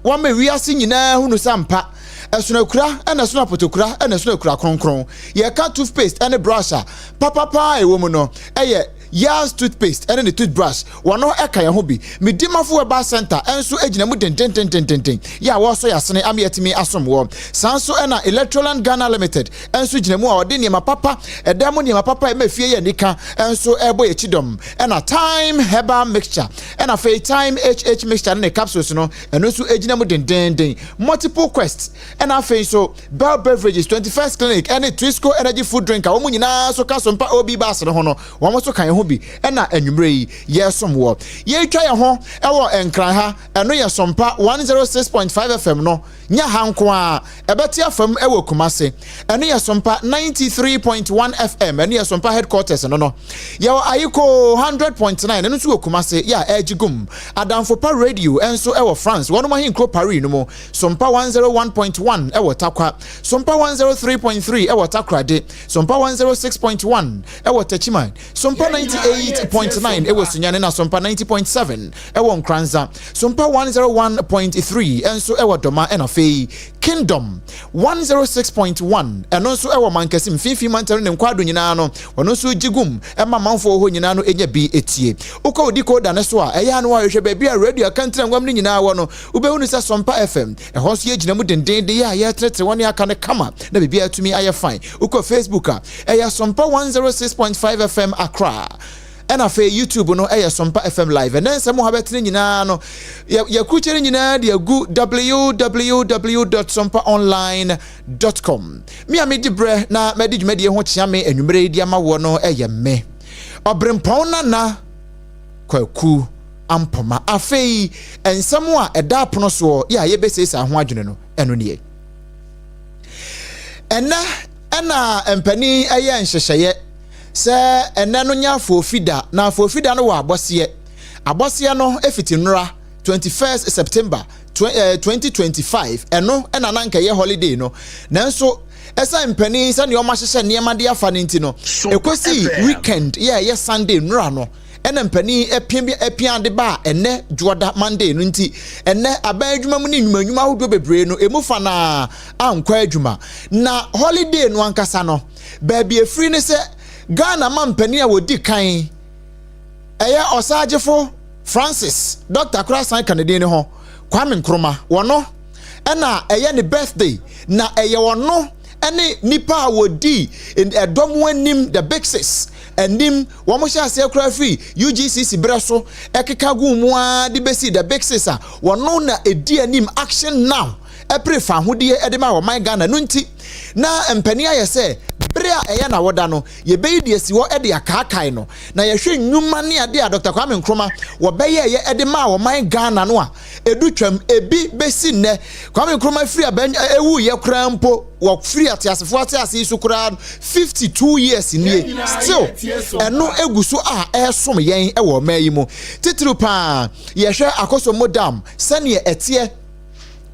wa me wiase nyina hunu sampa esunakura ena sunapotokura ena sunakura kronkron ye ka toothpaste ene brush papa e wo mu no eye Yas toothpaste and the toothbrush. One no eka ya hobi. Me dimafo e ba center enso ejina mu den. Ya wo so ya sene am yetimi asom wo. Sanso ena Electroland Ghana Limited. Enso jina mu a ode niema papa, edam niema papa e mafie ye nika enso ebo ye chidom. Ena Time Herbal Mixture. Ena fe Time HH Mixture ne capsules no. Eno so ejina mu den. Multiple quests. Ena fe so Bell Beverages 21st Clinic and Trisco Energy Food Drink. Wo mu nyina so ka Sompa obi ba se no ho no. Wo so kan bi ena anwumre yi yesom wo ye twa ye ho ewo Nkrumah eno ye Sompa 106.5 FM no nya hanko a ebeti afam ewo Kumase eno ye Sompa 93.1 FM eno ye Sompa headquarters no ye ayiko 100.9 eno so Kumase ya ejigum adamfopa radio enso ewo France wono ma hinkro Paris no mo Sompa 101.1 ewo Takwa Sompa 103.3 ewo Takrade Sompa 106.1 ewo Tachiman Sompa 98.9 ewo Sunyane na Sompa 90.7 ewo Nkrumah Sompa 101.3 enso ewo Doma Enafei Kingdom 106.1 eno nso ewo Mankasi mfifi mantare ne nkwado nyina no ono nso jigum ema manfo ho nyina no enya bi etie uko odiko da ne so a eya no ahwehwe ba bia radio akantra ngwam ne nyina wo no ubehunu se Sompa FM eho so ye gina mu denden de ya ye tretre woni aka ne kama na bibia atumi aye fine uko Facebook a eya Sompa 106.5 FM Accra ena fe YouTube no eya Sompa FM live and ensem ho betene nyina no ya kuchere nyina de agu www.sompaonline.com mi amedi bre na medi dwumade ho chia me anwumre di ama wo no eya me Obrempong na kwaku ampoma afei ensem a eda apono so ya ye besesa ho adwene no eno ne ena empani eya nhyehyeye se ene no nya afofida na afofida no wa abose no efiti nra 21st September 2025 eno ena nanka ye holiday no nanso esa mpani se ne o ma hyehye ne ma de afa ne nti no ekosi weekend ye Sunday nra no ena mpani epian de ba ene juoda Monday no nti ene aban adwuma mu ne nnwuma hodo bebre no emufa na ankwa adwuma na holiday no ankasa no ba bi efri ne se Ghana mampani a wodi kan eye osagefo Francis Dr. Krasan Kennedy ne ho Kwame Nkrumah wono ena eye ne birthday na eye wono ene nipa a wodi edom anim the big sis enim wo mo hya se kra free UGCC breso ekeka gu mu a de besi the big sis a wono na edi anim action now eprefa hodie edema wo man Ghana no nti na empani aye se brea eya na woda no ye beidi asi wo ede akakai no na ye hwe nnwuma ne ade a Dr. Kwame Nkrumah wo beye ye edema wo man Ghana no a edutwam ebi besi ne Kwame Nkrumah free aban ewu ye krampo wo free atiasefo atiase su kura 52 years nie still eno eguso a esom yen ewo mayi mu titru pa ye hwe akoso modam sane etie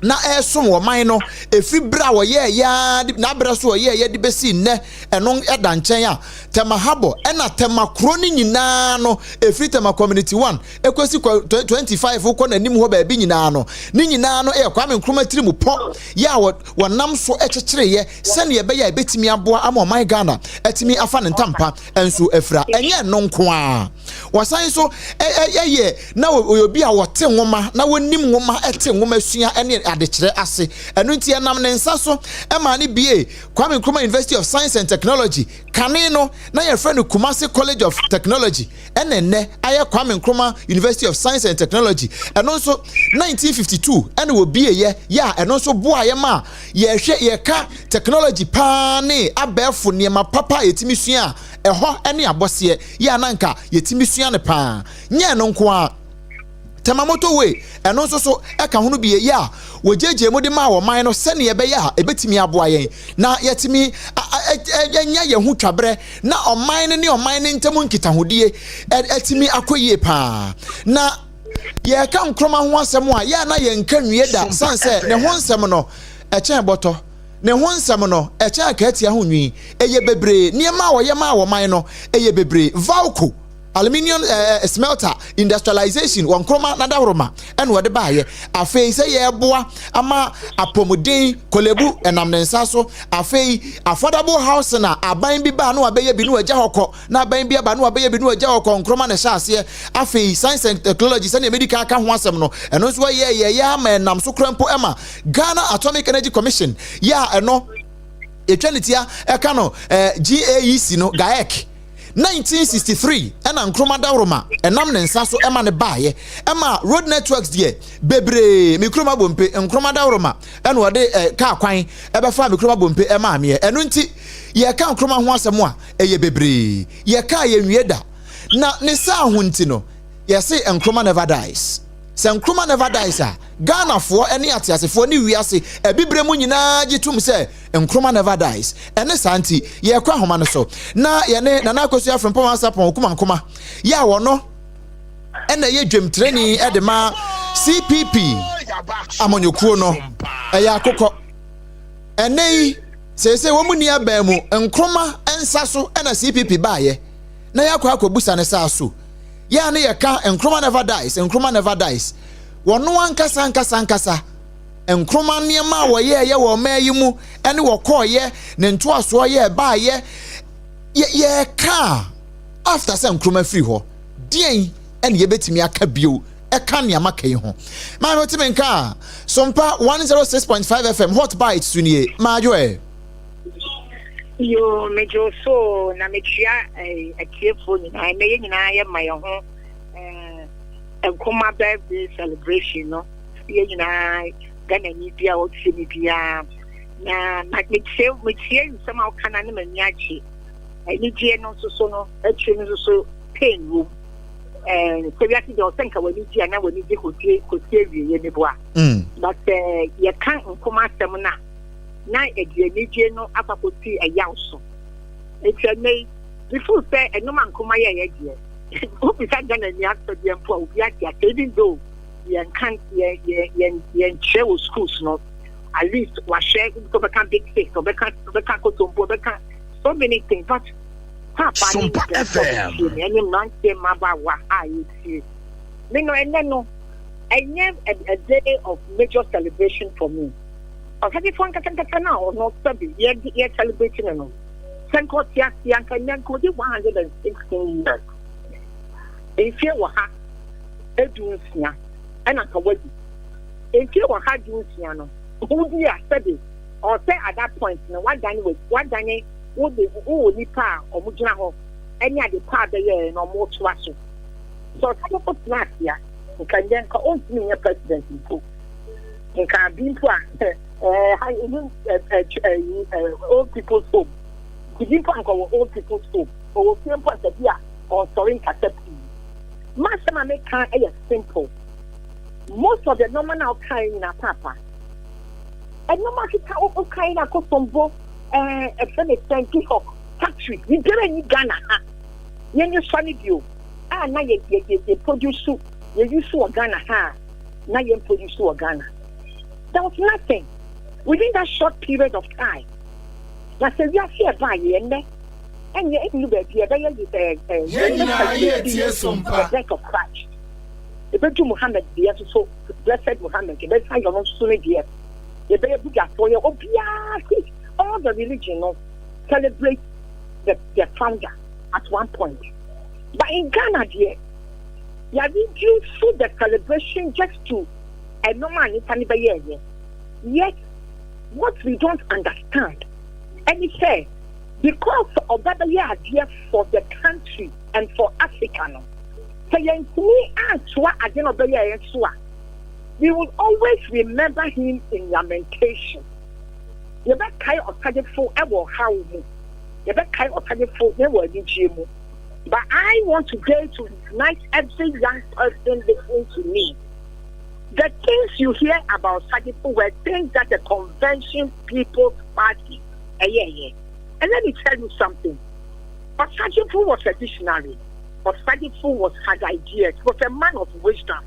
na esom wo man no efri bra wo ye ya na bra so ye de besi ne eno eda nchen a tema habo ena tema kro ni nyina no efri tema community 1 ekosi 25 uko na nim ho ba bi nyina no ni nyina no Kwame Nkrumah tirimu po ya wo nam so ekekere ye sane ye be ya betimi aboa ama man Ghana etimi afa ne ntampa enso efra enye no nko a wasan so ye na obi a wote nwoma na wonim nwoma ete nwoma sua ene adekere ase eno nti enam ne nsa so ema ne bie Kwame Nkrumah University of Science and Technology kane no na ye friend Kumasi College of Technology enenne aye Kwame Nkrumah University of Science and Technology eno so 1952 ene wo bie ye ya eno so boa ye ma ye hwe ye ka technology pa ne abefo ne ma papa yetimi sua eho ene abose ya nanka yetimi sua ne pa nye no nko a temamoto we eno so eka hono bie ya wojeje mu de ma wo man no sene ye be ya ebetimi aboa yen na yetimi enya ye hu twabre na oman ne oman ne ntemu nkita hodie etimi akoyie pa na ye ka Nkrumah ho asem a ya na ye nka nwie da sanse ne ho nsem no eche boto ne ho nsem no eche akatia ho nwi eye bebre niema wo ye ma wo man no eye bebre valko aluminium smelter industrialization won Nkrumah Nadaworoma and wode baaye afei say ye boa ama apomuden kolebu enam ne nsa so afei affordable house na aban bi ba no abeye bi no agya hokọ na aban bi aba no abeye bi no agya hokọ Nkrumah na hyase afei science and technology sane medical ka ho asem no eno so ye ama enam so krampo ema Ghana Atomic Energy Commission ya eno etwanitia eka no GAEC no GAEC 1963 ena Nkrumah Nadaworoma enam ne nsa so ema ne baaye ema road networks de bebre Nkrumah bompe Nkrumah Nadaworoma ena wode ka kwan ebefa Nkrumah bompe ema ame eno nti ye ka Nkrumah ho asem a eye bebre ye ka ye nwieda na ne sa ho nti no ye say Nkrumah never dies. Se Nkrumah never dies Ghana for any atiasefo ni wiase ebibre mu nyina gitum se Nkrumah never dies ene santi ye kwa homa no so na ye ne Nana Akosua Obrempong asapon kuma ya wono ene ye dwem training de ma CPP amonyokuo no ya akokọ ene se wo mu ni aban mu Nkrumah ensa so ena CPP baaye na yakwa akobusa ne sa so ya ne ye ka Nkrumah never dies Nkrumah never dies wono ankasa Nkrumah niema woye wo mayi mu ene wo koye ne ntoaso ye baaye ye ka after say Nkrumah free ho dien ene ye betimi aka bio e ka niama kai ho ma me timi nka Sompa 106.5 FM hot bite sunie ma jo yo mejo so na metua akiefo nyina me nyina ye maye ho Nkrumah birthday celebration no ye nyina Ghana ni bia o tse bia na metie nsema kana ne maniachi ni die no so no atwe no so pain room kwebiati de o senka wani die na wani die kotie wie ye ne boa but ye kan Nkrumah sem na edie ni die no apapoti eyanso etwe before say enoma Nkrumah ye die who be that Ghana ni actor die mpo obi ati even though yen share with schools no at least we share to become big things to become so many things but Sompa FM any man say maba wa you see me no a day of major celebration for me of having fun now or not sabi ye celebrating no senko tia kan ko di 116 years if you were ha edusia and akawadi if you were had you no who be study or say at that point no what done would the nipa or mujina ho any of the part there no more to us so some of last year you can then call on me president people you can be old people's home you didn't call old people's home or same point of view or storing capacity Master make can simple. Most of the normal kind in a papa. And no matter how kind of Kosombo a friend is trying to talk factory. We get any Ghana. You sunny view. Now you produce soup. You use to Ghana. Now you produce to Ghana. There was nothing within that short period of time. Now, say we are here by the and yet you bet you the death of Christ. The Bedouin Muhammad, the so blessed Muhammad, the best kind of soon dear. The better book for your all the religion celebrate the founder at one point. But in Ghana, dear, you are due to the celebration just to a normal in yet what we don't understand, and it says because of that idea for the country and for Africa, we will always remember him in lamentation. But I want today to unite every young person listening to me. The things you hear about Sadifu were things that the Convention People's Party. And let me tell you something. But Sadifu was a dictionary. But Sadifu had ideas. He was a man of wisdom.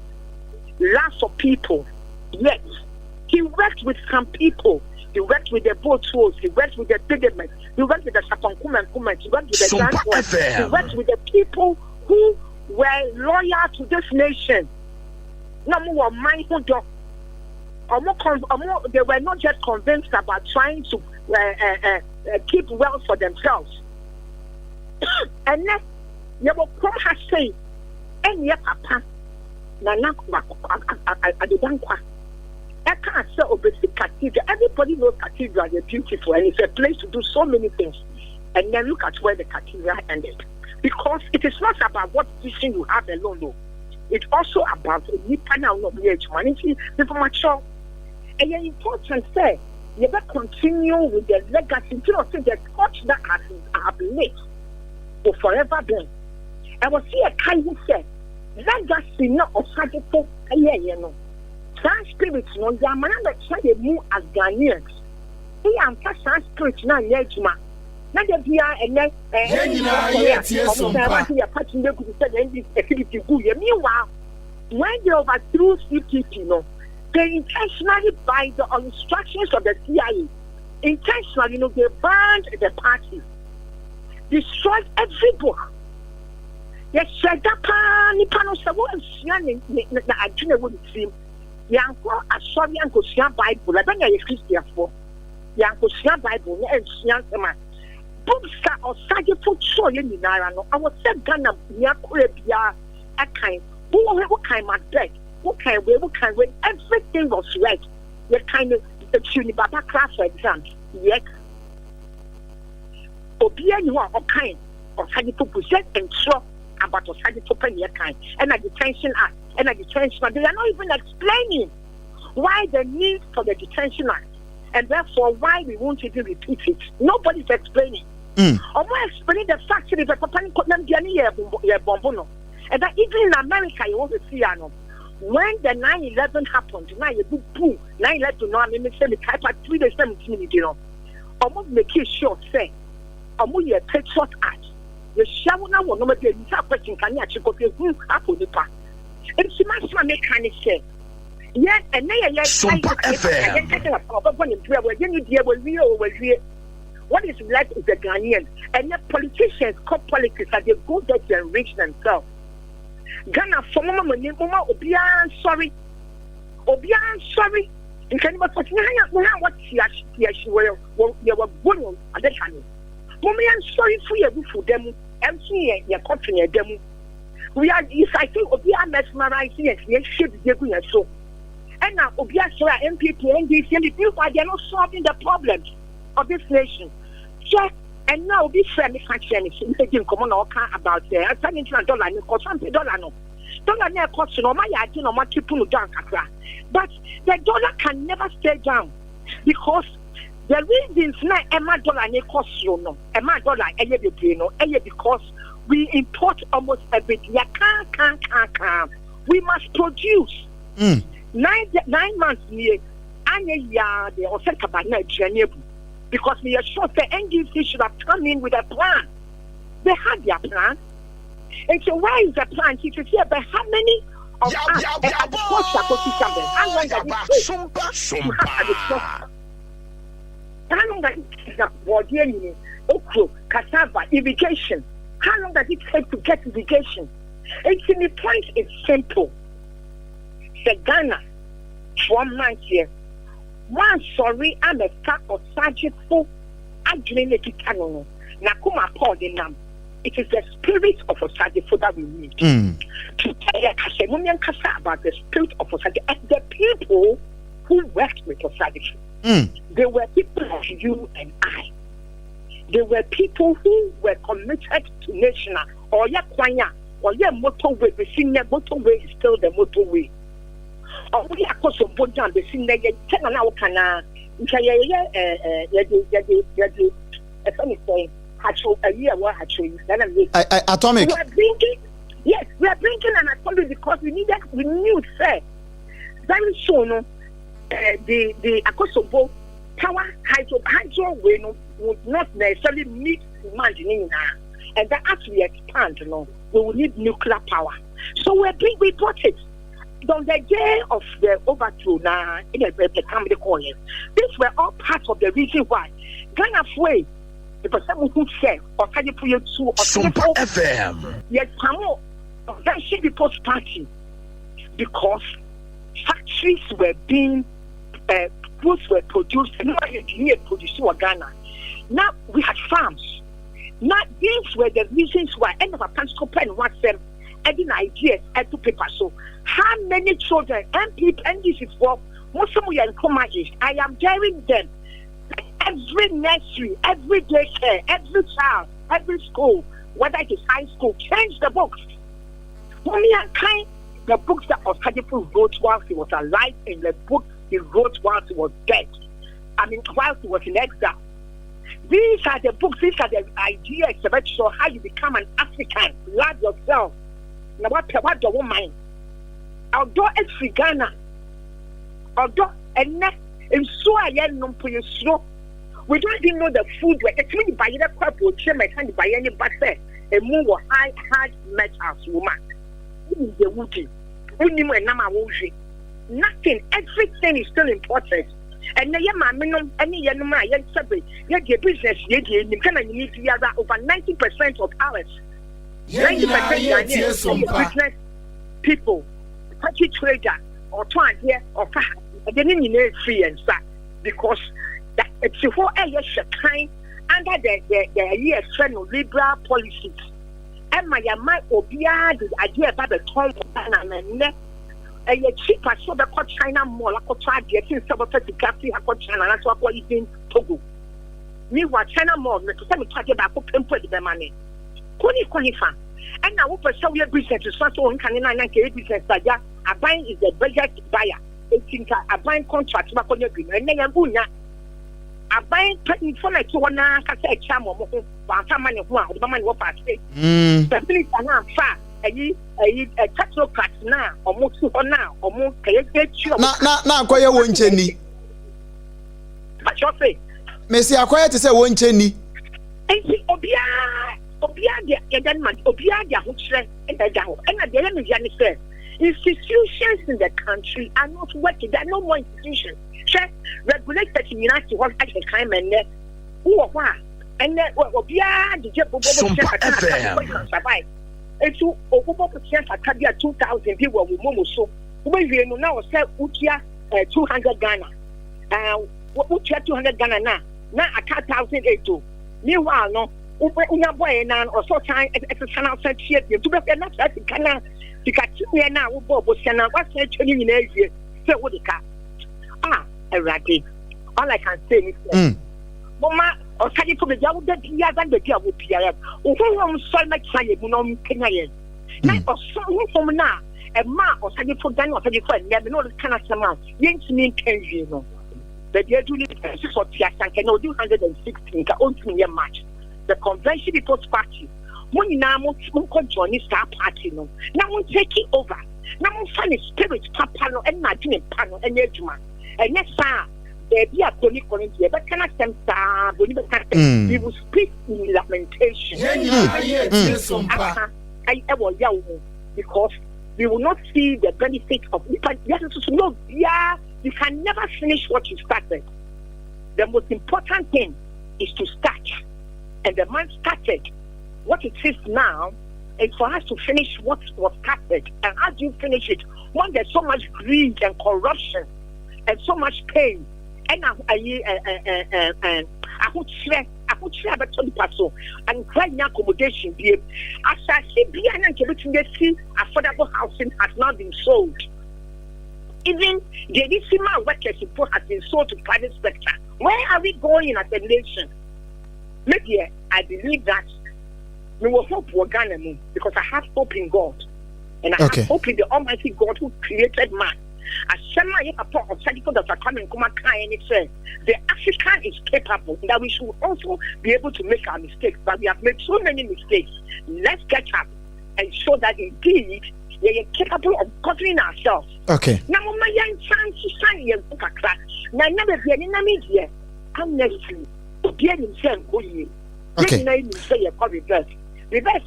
Lots of people. Yes. He worked with some people. He worked with the Botuos. He worked with the Digaments. He worked with the Sapankuman. He worked with the Grandboys. He worked with the people who were loyal to this nation. No more mindful. They were not just convinced about trying to keep wealth for themselves. And then you will come and say, and your papa, Nana, I can't say Obrempong Cathedral. Everybody knows cathedral is beautiful and it's a place to do so many things. And then look at where the cathedral ended. Because it is not about what vision you have alone, no. It's also about the panel of the humanity, the mature. And it's important say you better continue with the legacy. You know, the torch that have lit will forever burn. I will see a kind who said, legacy not of surgical you know. Some spirits no the man that try to move as Ghanaians. He am some spirits now yejuma. Na de bia ene meanwhile, when they overthrew CPP, no, they intentionally, by the instructions of the CIA, intentionally, they burned the party, destroyed every book. Yes, Nipano Sabo and Sian I didn't want to see. Yanko Asori and Kosia Bible, I don't know if Christian for Yanko Sia Bible and Sian Sama. Boomska or Sagital Choy in Narano. I was said Ghana, Yakurebia, a kind, what kind of bed, what kind of everything was right. The kind of the Tunibaba class exams, yet. Obia, you are all kind of Sagital present and show about a Sagital penny kind, and a detention act, and a detention act. They are not even explaining why the need for the detention act. And therefore, why we won't even repeat it. Nobody's explaining. Or more explaining the fact that the Papa couldn't be any bombono. And that even in America, you want to see, when the 9/11 happened, now you do boom, 9/11, no, I mean, say the type of 3 days, 17, you know. Almost make it short, say, almost a Patriot Act. The Shavana will not be a question, can you actually go to Apple Nipa? It's my mechanic say. Yes, and Sompa FM. What is left is the Ghanaians, and the politicians call politics that they go there to enrich themselves. Ghana, for Mama, Obian, sorry. And can you what she were going at the time? Mommy, I'm sorry for you for them, empty your country, them. We are, if I think Obian mesmerizing and yes, should be doing so. And now, Obia MPP, NDC, and the people are not solving the problems of this nation. So, and now, this friendly country, making common or about $10 cost $100 no. Dollar cost no, my idea, no, my people down. But the dollar can never stay down because the reasons not Emma dollar cost you no, Emma dollar, because we import almost everything. We must produce. 9 months near they also because we are sure the NDC should have come in with a plan. They had their plan. And so where is the plan? You can see about how many of us at the course are going to come in. How long does it take? How long does it take? Okro, cassava, irrigation. How long does it take to get irrigation? And the point is simple. The Ghana from 9 years. One sorry, I'm a fact of surgical. I dream it. Nakuma Paul the Nam. It is the spirit of a surgical that we need to tell about the spirit of a surgical and the people who worked with a surgical. They were people like you and I. They were people who were committed to national or yakwanya or your motorway. The senior motorway is still the motorway. Oh, we are close to Bojan, the senior 10 an hour can Atomic. We are bringing, yes, we are bringing an atomic because we knew, sir, very soon the Akosua power hydro would not necessarily meet demand in and that as we expand, we will need nuclear power. So we brought it. On the day of the overthrow, in the family corner, these were all part of the reason why Ghana way The person who said, or can you put your two or Sompa FM? Yes, Pamo, that should be post party because factories were being, goods were produced, and not engineers produced in Ghana. Now we had farms. Now these were the reasons why end of a passport pen wants them adding ideas to paper. So how many children and people and this is for most of you Nkrumah is I am daring them. Every nursery, every daycare, every child, every school, whether it is high school, change the books. Only kind the books that Osagyefo wrote whilst he was alive and the books he wrote whilst he was dead. I mean, whilst he was in exile. These are the books, these are the ideas about show how you become an African. Love yourself. Now, what the woman? Although it's Ghana, although and next, and so I am no for your slow. We don't even know the food. It's when you buy the crap, you can't buy any butter. A more high, hard metals, woman. The woody. Nothing. Everything is still important. And the minimum, any Yanuma, Yan Sabri, yet your business, yet you can need to gather over 90% of ours. 90% business people, party trader, or trying here, or and then you need free and start because that it's a whole kind under the year trend of liberal policies. And my obia the idea about the tom and a cheaper so the China more like try getting some of the Gafi China, that's what we're eating Togo. Meanwhile, China more, to send me talking about put the money. Koni fan. And now, for some your business is not on Canada business that a buying is the budget buyer. A buying contract, and then a buying putting for like 2 1 a charm or money who the money will pass. The police are now far. A capital class now, or more to now, or more. Now, quite a one chenny. But you say, Messi, I quite to say one chenny. Obia, and at the end of the institutions in the country are not working. There are no more institutions. Regulated in United what I can climb and who are and then Obia, the survive. And to over chance I can get 2,000 people with Momo so. When we now sell Utia 200 Ghana. Utia 200 Ghana now. Now I can't 1,008. Meanwhile, no. Una boy and or so time at a channel set here to be enough that you can me now. Bob was can what's in Asia. So what the cat? Erratic. All I can say is, Mama, or can you put the young that he has and the girl with Pierre? Or who so much say, Munom Kenyan? Now, or so from now, a ma or can you put down or can you find never know the kind of amount? Yanks mean 10 years. But you're doing it for Pierre and can do 116 only a match. The Convention People's Party. When you now join this party, no. Now we take it over. Now we find a spirit, papa, and Martin panel, and Yejuma. And yes, sir, there be a Tony Collins here, but can I send star? We will speak in lamentation. Because we will not see the benefit of it. Yeah, you can never finish what you started. The most important thing is to start. And the man started what it is now, and for us to finish what was started. And as you finish it, when there's so much greed and corruption and so much pain, and I would share about 20% and crying accommodation. As I see, everything they see, affordable housing has not been sold. Even the additional workers support has been sold to private sector. Where are we going as a nation? Maybe I believe that we will hope for Ghana because I have hope in God. And I have hope in the Almighty God who created man. As Shema Apam of Sadiq that are coming and it says the African is capable, that we should also be able to make our mistakes. But we have made so many mistakes. Let's get up and show that indeed we are capable of governing ourselves. Okay. Now, my young son, she now never be any media. I'm next to okay. Reverse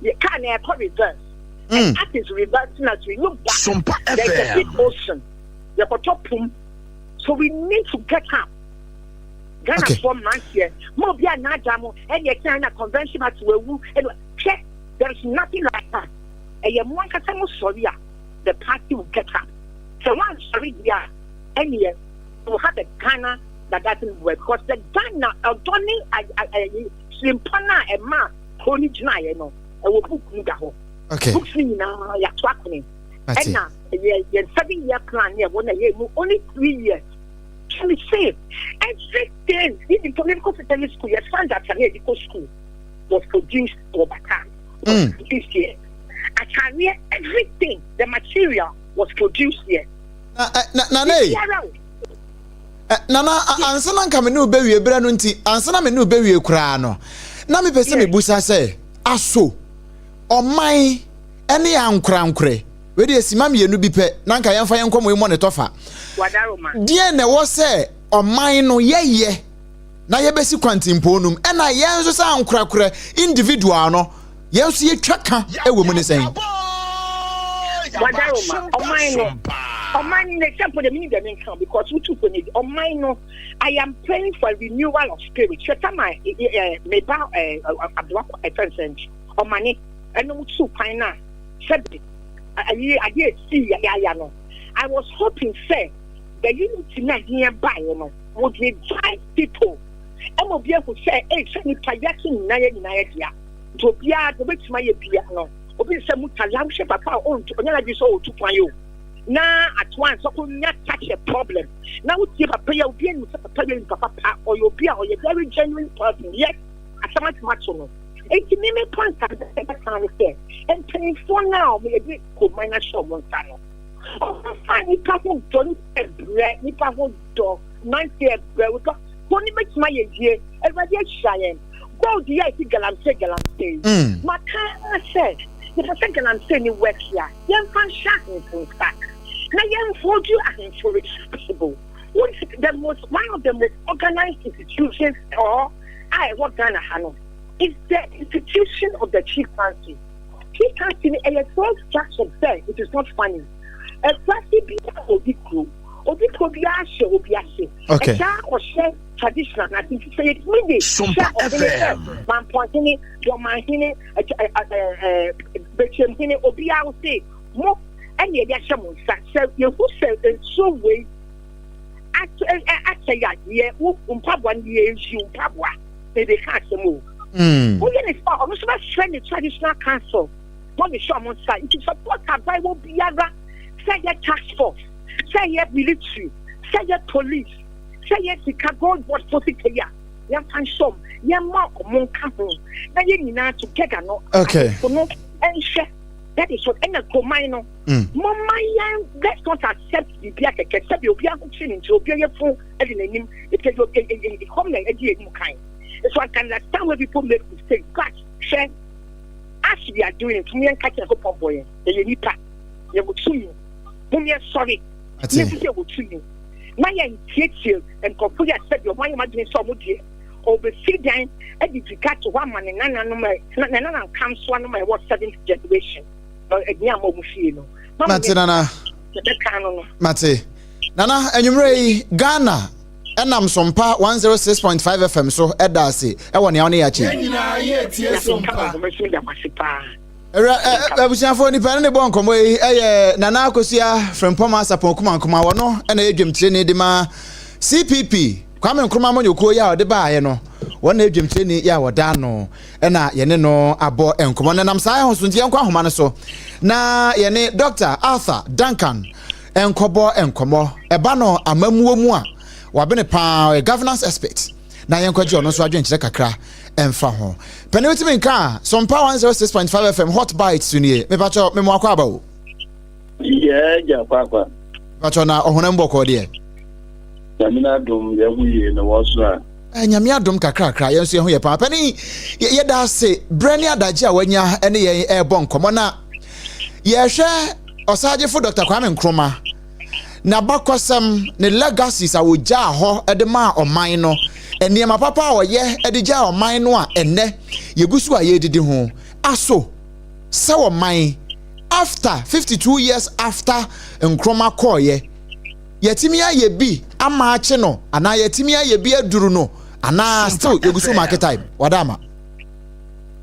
you can't reverse. And that is reversing as we look back. There's a big ocean. So we need to get up Ghana for months here. More be a Nadamo, and you can a convention at Wewu, and check, there's nothing like that. And you want to tell sorry, the party will get up. So one sorry, yeah, and you will have a Ghana that doesn't work because the Ghana, Donny, Simpana, and Ma, Holy Jana, you know, and will book Nugaho. Okay. Books me now, you're talking. And now, your 7-year plan, yeah, 1 year, only 3 years. Can we say everything in the political secretary school, your son that medical school was produced over time this year. A career, everything, the material was produced here. Nana, ansana nka me no be wie bra no nti ansana me no be wie kura no na me pese me busa se aso oman ene ankorankore we de asima me yenu bi pe na nka yemfa yenkom we monitor fa wadaroma die na wo se oman no yeye na yebesi kwantimpo num ena yenso sa ankorakora individual no yenso ye twaka ewo mu ne sen wadaroma oman no Oman, example, the meaning the because we took on it. Oman, I am praying for renewal of spirit. Shetama, meba a person, Omani, and no two pina. Said, I did see Yayano. I was hoping, say, the unity not nearby, would revive people. And will be able to say, hey, send me Payakin Naya to be at the which my piano. Open some Talamsha Papa own to another soul to find you. Now at once, so could not touch a problem. Now would give a prayer being with a prayer papa or your beer or your very genuine person. Yes, I so much on it. 80 million points at the same time there. And 24 now, we agree could minus show one time. Oh, fine, you can't don't bread, you can't dog, 90 bread. We got only makes my year, everybody shying. Go the I think I'm saying, my car said, if I think I'm saying it works here, young fan shacking from stack. Now, young for you are for responsible. One of the most organized institutions, or I what Ghana Hano, is the institution of the chief council. Chief council, a 12 structure there, it is not funny. A plastic be Obiko, Obiko Biashe, Obiashe. Okay. A dark or share traditional, I think it's maybe Sompa FM. Man Pontini, Domahine, Betchemine, Obia will say, more. And yet, so you who said in so way, actually, yeah, Umpabwan, you Pabwa, they can't move. We're going to start almost about the traditional council. What the show on side, to support our Bible Biaga, say your task force, say your military, say your police, say your Chicago, what for the year. Young fan some, young mark among company. Now you need to get a no. Okay. And share. That is what any comino. Mama, let's not accept the Biaka, except you'll be able to into a full editing if you come like a dear kind. So I can understand where people make mistakes. But share as we are doing to me and catching a couple boy, you need that. You will see you. Whom you're sorry. Yes, you will see you. My teacher and complete accept your mind imagining so much. Over see then, and if you catch one man and none comes one of my 7th generation. Mate Nana Mate Nana enyumre Ghana enam Sompa 106.5 FM so edase e woni awon ya chi Nyina ye tie Sompa abusiafo ni pa ne bon komo eye Nana Akosua Obrempong asapon kuma wono e na edwemtire ne de ma CPP Kwame Nkrumah monyoko ya ode baaye no wona edwemtire ne ya woda no e na ye ne no abo enkomo nenam sai hoso ntie nkwa homa ne so na ye ne Dr. Arthur Duncan enkomo eba no amamuo mu a wabene pa governance expert na ye nkwaje ono so adwenkyere kakra emfa ho penalty nka Sompa 106.5 FM hot bites sunie me pacho me mo akwa abawo ja kwakwa pacho na ohona mboko de Nyamina dum ya huye na waso a nyame adom kakra yenso ye ho ye pa pani ye da se brani adaje a wanya ene ye ebo nkomo na ye hwe osagefo Dr. Kwame Nkrumah na bakosam ne legacies a woja ho edema oman no eniema papa a woye edija oman no a enne yegusu a ye didi ho aso se oman after 52 years after Nkrumah koye yetimi aye bi amaache no ana yetimi aye bi aduru no ana still yegusu market time wadama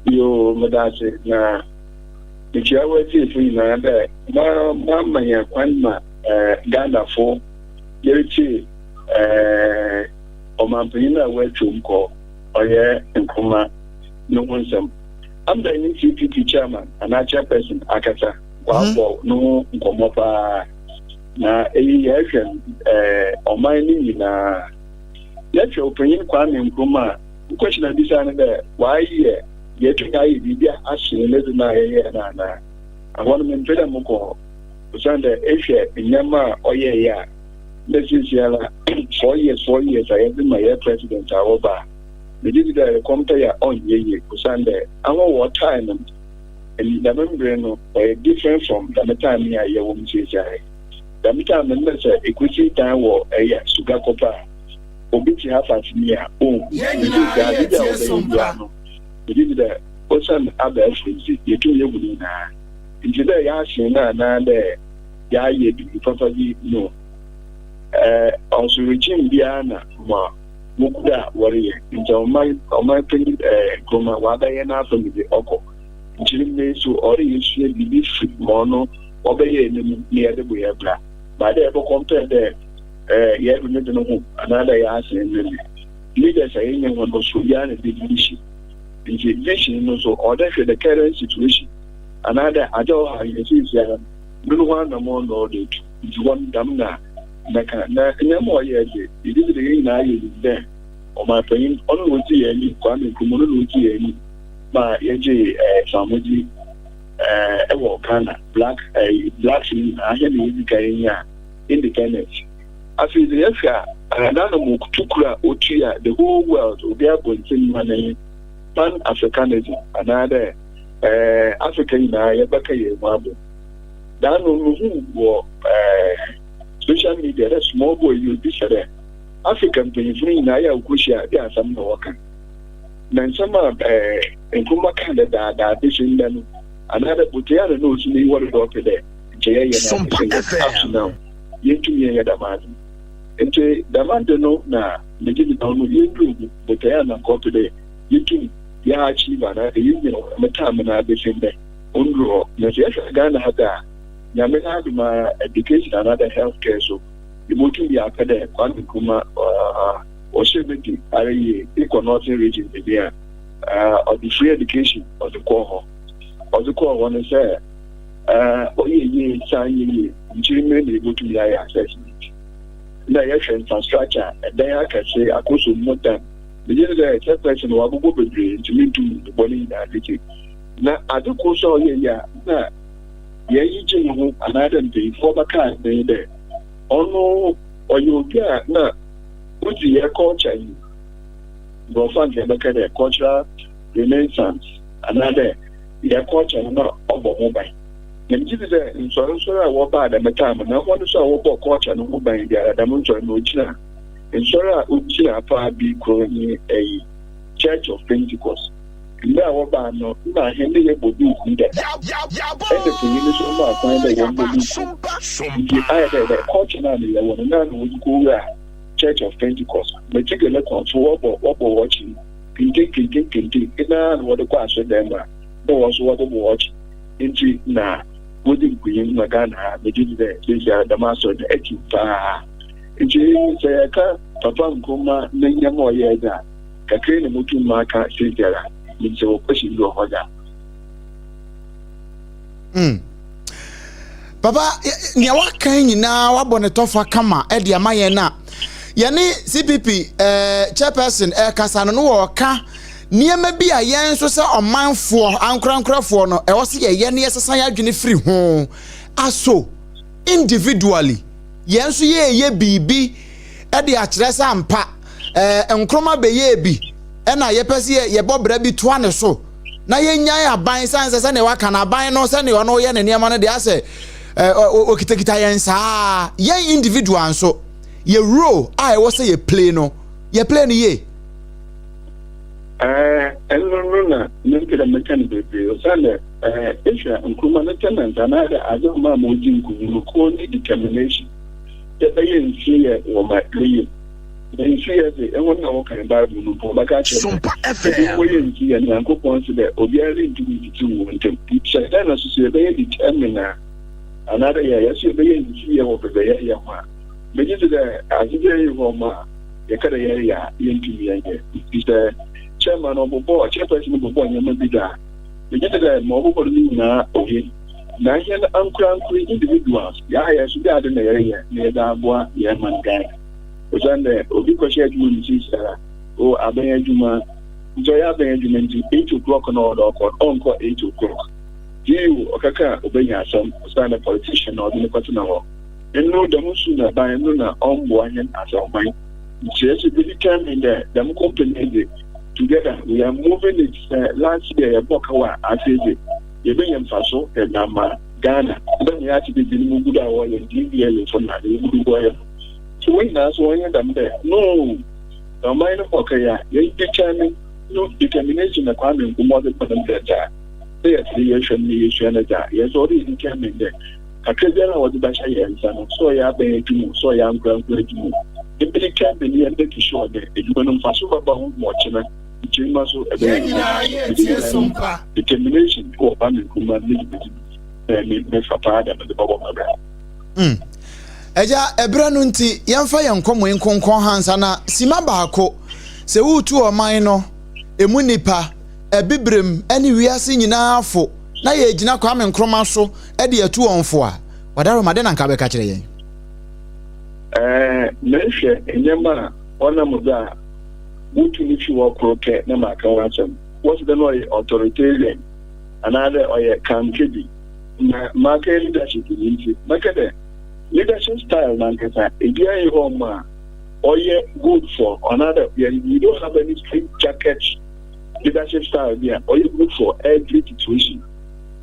yo medase na ikiawe tifu na da ma manya kwanma Ghana fo yerichi omampina wetumko oye Nkrumah no onsam I'm the CPP chairman and a chairperson akata wabo no nkomopa na election omani na let's open Kwame Nkrumah question of this and there why here yet to guy bibia ashin lezu na na I want to mpeda mko usanda eshe nyama oye ya let's see 4 years I have been my president awoba the digital compare on ye usanda our what time and the membrane different from the time here you won't see the time members equity time war sugar copper obiti half as near the digital ocean other frequency you do you na into the yashina na there ya ye be properly no also regime biana ma mukuda warrior into my penny Nkrumah wada yana from the oko nchiri so ori issue be free mono obeye near the bra but they compare there yeah we need to know another year saying leaders are in one of Sudan big issue the vision also order for the current situation another adult is no one more no they one damna na more years it is the na is there on my opinion on what you Kwame Nkrumah any ma yeje samuji ewo Ghana black in ahia Kenya independence after the affair another mukutukura otua the whole world will be able to manage pan Africanism another African na yebaka ye mabo dan no who social media that small boy you be sure African people na ya ukushia dia some no waka na some Nkrumah Canada that this in them another butia no so ni what do there je ya na yentu ye da man ente da man no na megidi na no yentu butia na ko today yentu ya achieve na you know metam na be there ondro na je Ghana hada ya me na ma education and other healthcare so the motive ya kada Kwame Nkrumah o shebeti are economic region there of the free education of the core one say oye say nchiri go to the access na infrastructure and then I can say akoso motan the general person wa go bebre to the body na liti na adoko so ya na ye yije hu another day for baka there ono oyobia na uji ya culture yi go find the cultural renaissance another their culture na obo mobile dem ji de nso a wo ba da metam na ho no so wo bo culture no mobile dia da mo nso no china nso a uchina pa bi ko ni Church of Pentecost na wo ba no na he ne ye bodu ku da and the community so ma find the one bodu ku I the culture na le wo na no ku ra Church of Pentecost but take a look on so wo watching kinti ina no wo kwa so dem ba no wo so wo watch into na wodi kuyin na Ghana be di de ya da ma so da eti pa into say ka papa Nkrumah na nyama oye da kakre ne mutu maka sejara ni se wo kwashi lo hoda Papa ni awakan nyina wabɔ ne tɔfa kama e de amaye na yene CPP chairperson kasa no wo ka niema bi a yen so se omanfo ankorankorafo no e wo se ye ne yesesa ya adwene free ho aso individually yen so ye bibi e de akyeresa ampa Nkrumah be ye bi e na ye pese ye bobra bi to ane so na ye nyan aban sanse se ne waka na aban no se ne ono ye ne niema no de ase okitakita yen sa yen individual so ye role I was say ye play no ye no na nke da mekan bebe o sale Nkrumah na tenant another azoma mo jinku ko ni determination nsie wo ma leyi nsie de enwo na wo kan Bible no po ba ka che Sompa FM wo nsie na Nkrumah se de obi ari ntumi titi wo ntem shedan na so be determine na another year yes be nsie wo be ya ma me ji de azije wo ma ya kada ya ntumi ya is the chairman of the board chairperson of the board nyama bi da me ji de mo bo ni na oge na here na ankurankuri individuals ya so bi ade na ya na da aboa ya man guy ozande obi ko share you ni sara o aben adwuma njo ya aben adwuma nti 8 o'clock na order on ko 8 o'clock you okaka obenya asam stand a politician or the person na ho eno da musu na ban no na ombo anyen asam Jesus really came in there. Them company together. We are moving it. Last year, Bokawa, I said, you bring them faso and Ghana. Then you have to be dealing with our and DBL for now. So when that's one of them there. No, the mind of Okaya, you determine no determination of coming to more than them there. They are 3 years and yes, already determined there. I can't tell what the Basha and so I have been to so young grandparents. Every company and make sure that you want to pass over watching determination or Nkrumah me for part of the bubble of that. Eja ebra no nti yemfa yenkomo nkonkon hansa na sima baako se wutu o man no emu nipa ebibrem ani wiase nyina afo na ye gina Kwame Nkrumah so e de atu onfo a wadaro made na nka be ka kire yen Meshe enyema ona muda mutu ni fi wo kroke na maka wansam what's the noy authoritarian another oye kankedi na maka leadership ni maka de leadership style man kasa ebia e ho ma oye good for another you don't have any string jacket leadership style bia oye good for every situation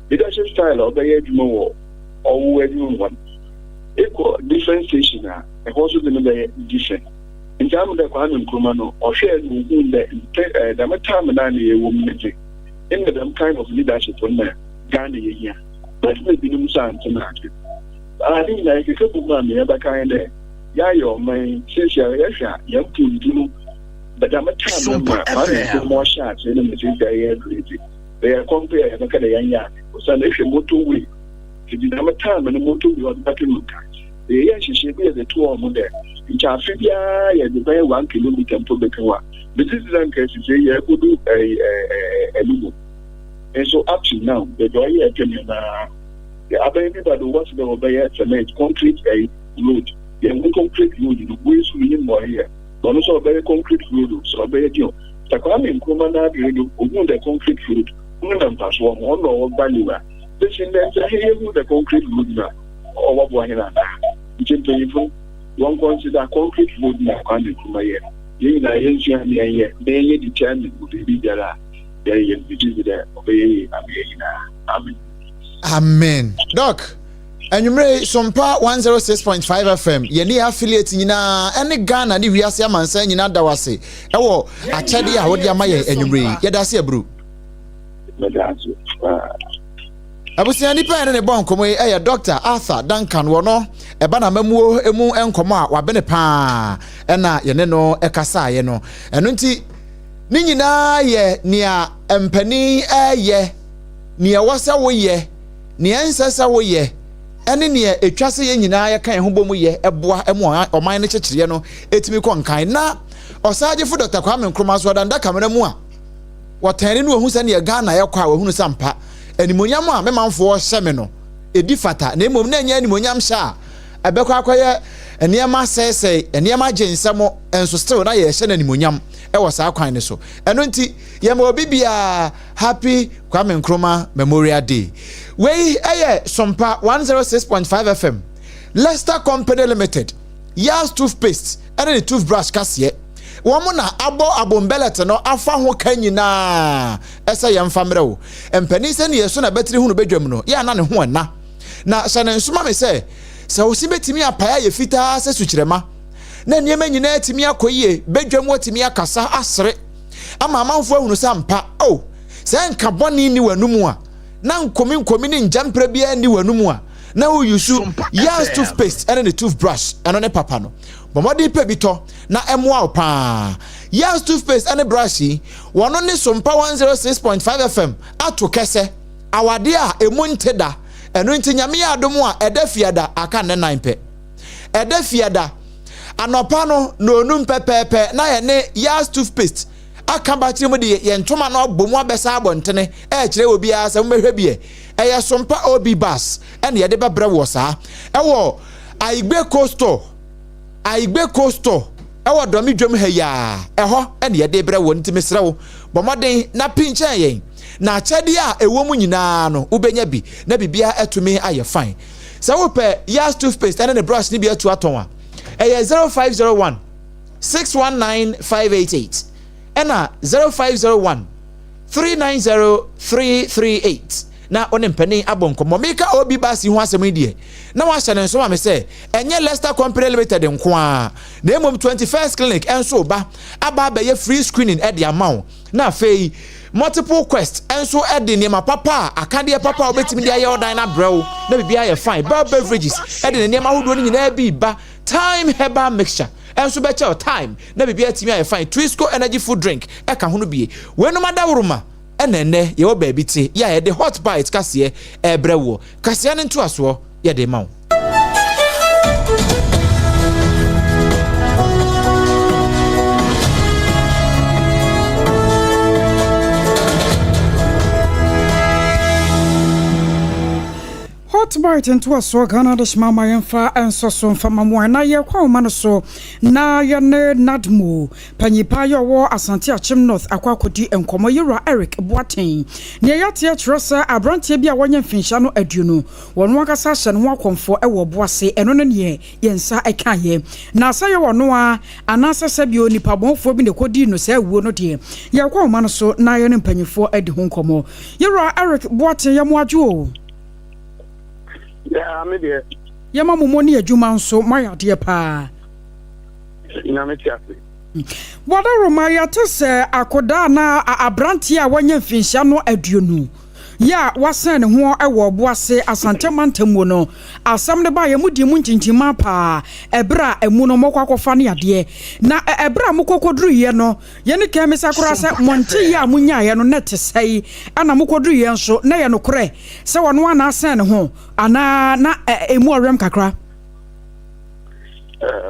leadership style obey adwuma wo owo adwuma one equal different station and also the number different. In terms of the Kwame Nkrumah, or share the time and a woman in the kind of leadership on the Ghana here. But maybe no sound tonight. I think like a couple of money, other kind of Yayo, my sister, young people, but I'm a time more shots in the they are compared to the young young, so they should go to way. If you have a time and a motor, you are back in the year she should be the 2 or more there. In Chafibia, the very 1 kilometer to the Kawa. But this is an case to say, you could do a logo. And so up to now, the joy opinion, the other everybody wants to obey it and concrete a road. The concrete road, the ways we need more here. But also a very concrete road, so obey it. The Kwame Nkrumah now, the concrete road, one or value. This in the concrete road now, or what one even one consider concrete road now, Kwame Nkrumah here. You know, they determined to be there. Amen. Doc, and you may Sompa 106.5 FM. Yeni affiliate nyina any Ghana ni wiase amansan nyina dawase. Ewo achade a wodi amaye enyumre. Yedase abru. Abusia nipa ene ne bon komo e Dr. Arthur Duncan wono eba na mamuo emu enkomo a wabene pa ena yene no ekasa ye no. Eno nti ni nyina ye nia empani ye nia wasa wo ye nia nsasa wo ye ene nia etwase ye nyina ye kan ho bomu ye eboa emu oman ne kyekire no etimi ko nkan na osaje fu Dr. Kwame Nkrumah so danda kamera mu a wotani no hu se ne Ghana ye kwa hu sampa animonyam a memanfo hyeme no edi fata na emom na nya animonyam sha abekwa akoye eniema sese eniema gensemo enso still na ye hye na animonyam e wo sa kwan ne so eno nti ye ma obibia happy Kwame Nkrumah Memorial Day we Sompa 106.5 FM Leicester Company Limited Yas toothpaste and the toothbrush kase woman na abombelete no afa ho kanyina esa yemfamre wo empani se ne yeso na betri hu no bedwam no ya na ne ho na sane nsuma me se wo betimi apaya ye fita se sukyerema na niema nyina atimi akoyie bedwam watimi akasa asre ama amanfo ahunu sampa se nka boni ni wanum a na nkomi ni njampre bia ni wanum a na wo use Yas toothpaste and the toothbrush and on the papa no bomodi pe bito na emwa pa Yas toothpaste and the brush one on Sompa 106.5 FM ato kese awade a emunteda eno nti nyame ya adomu a edafiada aka ne 9 pe edafiada anopa no onum pepepe na ye ne Yas toothpaste aka ba kire mu de ye ntoma na obomu abesa abontene kire obi a se mbehwe bie eye Sompa obi bus ene ye de bebre wo saa ewo aigbe costo ewo domi dwom ha ya eho ene ye de bre wo ntime sere wo bomoden na pinchen yen na achede a ewo mu nyina no ubenya bi na bibia etumi aye fine se wo pe Yas toothpaste ene ne brush ni bi atu aton a eye 0501 619 588 ena 0501 390 338 na onempani abonkomo meka obi basi ho asem die na wa hyɛ ne nso ma me sɛ enye Leicester Company Limited nko a na emom 21st clinic enso ba aba ye free screening e de amount na afei multiple quest enso e de niema papa akade papa obetimi de aye odan na brew na bibia ye fine bar beverages e de niema hodo ni nyina bi ba time herbal mixture enso be che time na bibia timi aye fine Twisco energy food drink e ka hono bie wenu madawroma enene ye wo baby ti ya ye de hot bite kase e brewo kase ne nto aso ye de mawo Bite into a so Ghana the Shmama Yenfa and so from Mamwana ye kwa so na ya ne nadmu Panyipa yo war Asante Achim North Akwa Kodie and Komoyura Eric Boatin near Yatia Trosa Abrantia Bia Wanyan Finchano Eduno one waka sashan walk for a boise and on ye yensa a kaye na say wa noa anasa sabio ni pabon for bi ne kodi no say wo no de ye kwa so na ye ne mpanyifo edi ho nkomo Yura Eric Boatin yamwajo Yeah, I'm there. Yama mumoni adwuma nso maya de pa. Ina me tiafe. Wadaro maya te se akoda na abranti a wanya mfinhia no aduonu. Ya wasan ne ho ewo boase Asante mantamu no asam ne ba ye mudi mu nkinchima pa ebra emu no mokwakofa ne ade na ebra mokokoduru ye no ye ne kemisa kora se monte ya munya ye no nete sei ana mokoduru ye nso na ye no kore se wono ana asan ne ho ana na emu orem kakra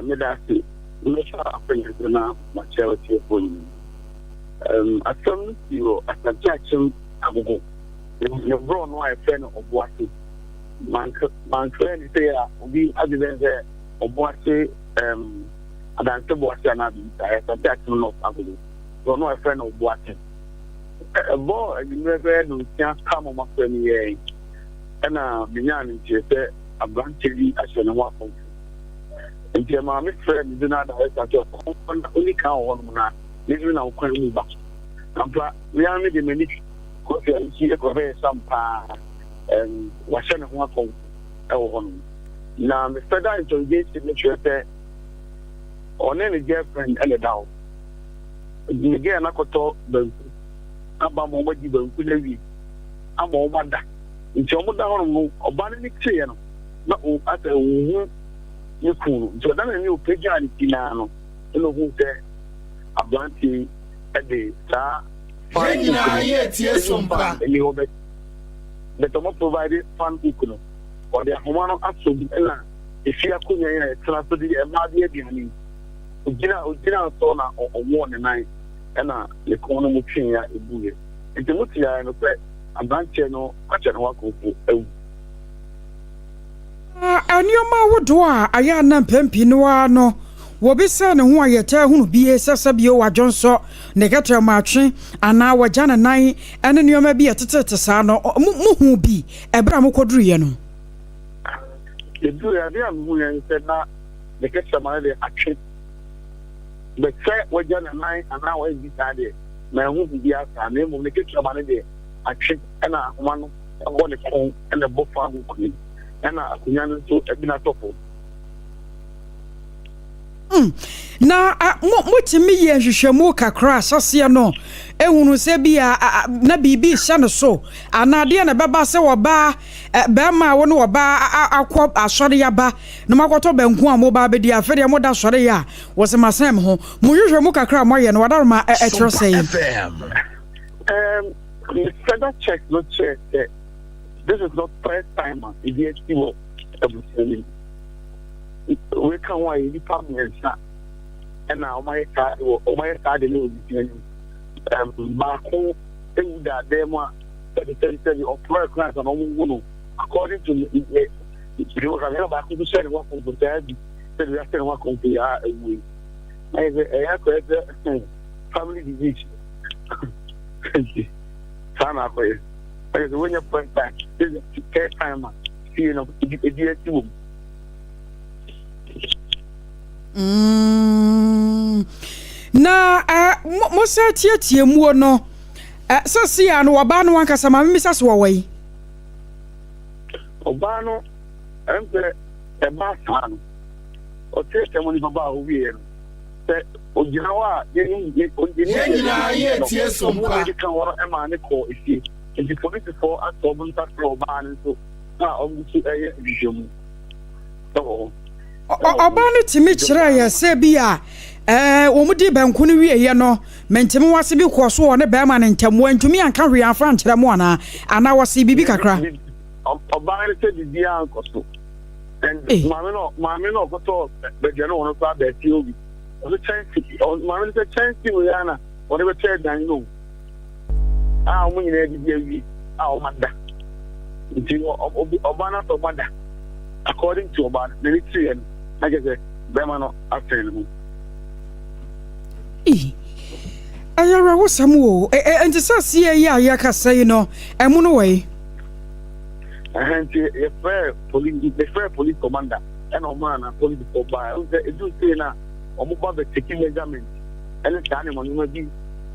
me da si me sha afenye na ma charity foni asam yo Asante achim agogo your bro no I friend of Boise. Man friend say we adventure of Boise adance Boise and I Asante not available. So no I friend of Boise. A boy you never no can come on my friend here. And minyan say a branch as you know. And your mommy friend do not only count one na living now can move back. And we are the many she go Sompa washana ho akon ewo na me feda interrogate me chete one ne girlfriend ele dawo the girl na koto banku aba mo magi banku na wi ama o mada nti o muda ho no oba ne tie no na o ata hu ye kunu so da na ni o peja ni tinano no hu se ablanti e de sa Sompa. The Tomo provided fan equal or the Homano absolutely. If you are coming here, transfer the Madia Diani, Ugina Sona or 1 and 9, and the corner of Kenya in Buye. It's a Mutia and a pet, a branch channel, a channel. And your ma would do I am Pempinoa no. Wobi se ne ho ayete hunu bie sasabio wa Johnso negatra matwe ana wajana nan ene nioma bi etetete sa no muhu bi ebra mokoduru ye no edu ya dia mu ye se na negatra ma de atwe but say wajana nan ana wa bi ta de na hu bi asa na mu negatra ma de atwe ena homa no wo ne kon ena bofa hu kuni ena akunya no so ebina topo Na motimi ye hwehwemu kakra asase no ehunu se bia na bibi hye no so anade na beba se woba be ma wo no woba akọ asore ya ba na makoto benku a mo ba be dia afede mo da sore ya wo se masem ho mo hwehwemu kakra mo ye no wada ma etro say further check not check this is not first time if you still we can why the partners and now my card the new Marco that them of work class and according to you have back to say what from the rest of what company are family disease Sana for because when you point back this is the first time you know it na mo sa tie mu no so sia no oba no ankasa ma me misa so woi oba no empe e ba san o tie mo ni baba o wie no se o gina wa ye ye tie Sompa kan woro e ma ne ko isi the police for atobun ta pro ban so na o mu su e bijomu so oba no timi kire ya se bia wo mu di banku no wie ye no mentemi wase bi kɔ so ne be ma ne ntam wantumi anka hwe afa nkyerɛ mo ana wase bibi kakra oba no se di dia anko so and mame no koto be je no wono so abeti obi o chance mame se chance we ana o ne be tell dan no mo nyina di dia wi o mada nti oba na to mada according to oba na ni tire no I guess bema no after no ayara wo samu enti sase ya ka say no emu no we a fair police commander and o man na police for by e do say na o mo ba be taking measurement and the animal no be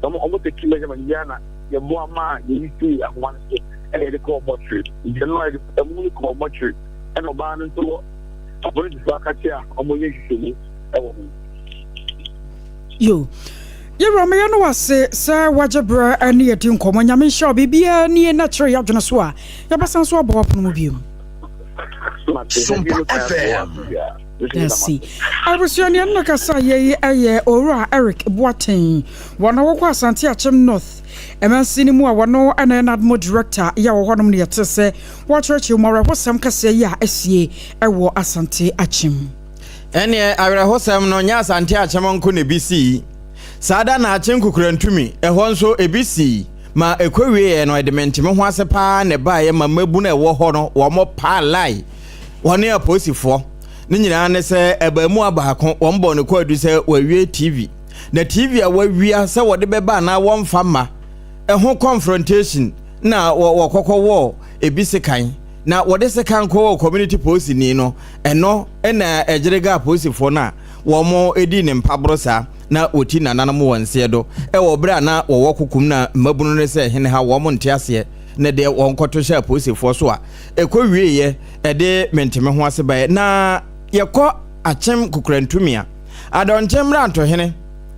o mo taking measurement ya na ye mo ama ye see at one so and they call butchery you know the mo call butchery and o ba no so police for akatia o mo ye hwehwemu e wo yo Yero me no wase sa wajebra ani edi nkomo nyame hye obibia ni na kire ya dwene so a ya basan so obo opono mu biom Sompa FM Yes. Abusuani na kasa ye Ora Eric Boaten wono wo kwa Asante Achem North emansi ni mu a wono ana nadmo director ya wo honom ne yete se wo church umore hosam kasa ye a asie ewo Asante Achem ene awere hosam no nya Asante Achem nko ne bisi Sada na Achem kukurantumi ehon so ebisi ma ekwewie no edementime ho asepa ne ba ye ma mabu na ewo ho no wo mo pa lai woni aposifo ni nyina ne se ebamu abaako wo mbo ne kwadu se wawie TV na TV a wawia se wode beba na wo mfama eho confrontation na wo kokwo ebisi kan na wode se kan ko community post ni no eno na ejirega posifo na wo mo edi ne mpabrosa na oti na nanam wonse do wo bra na wo kokum na mabunu ne se hene ha wo mo ntiase na de won koto sha posifo so a ekowie ye de mentime ho ase bae na yekọ Achem kukurantumia adontem ranto hene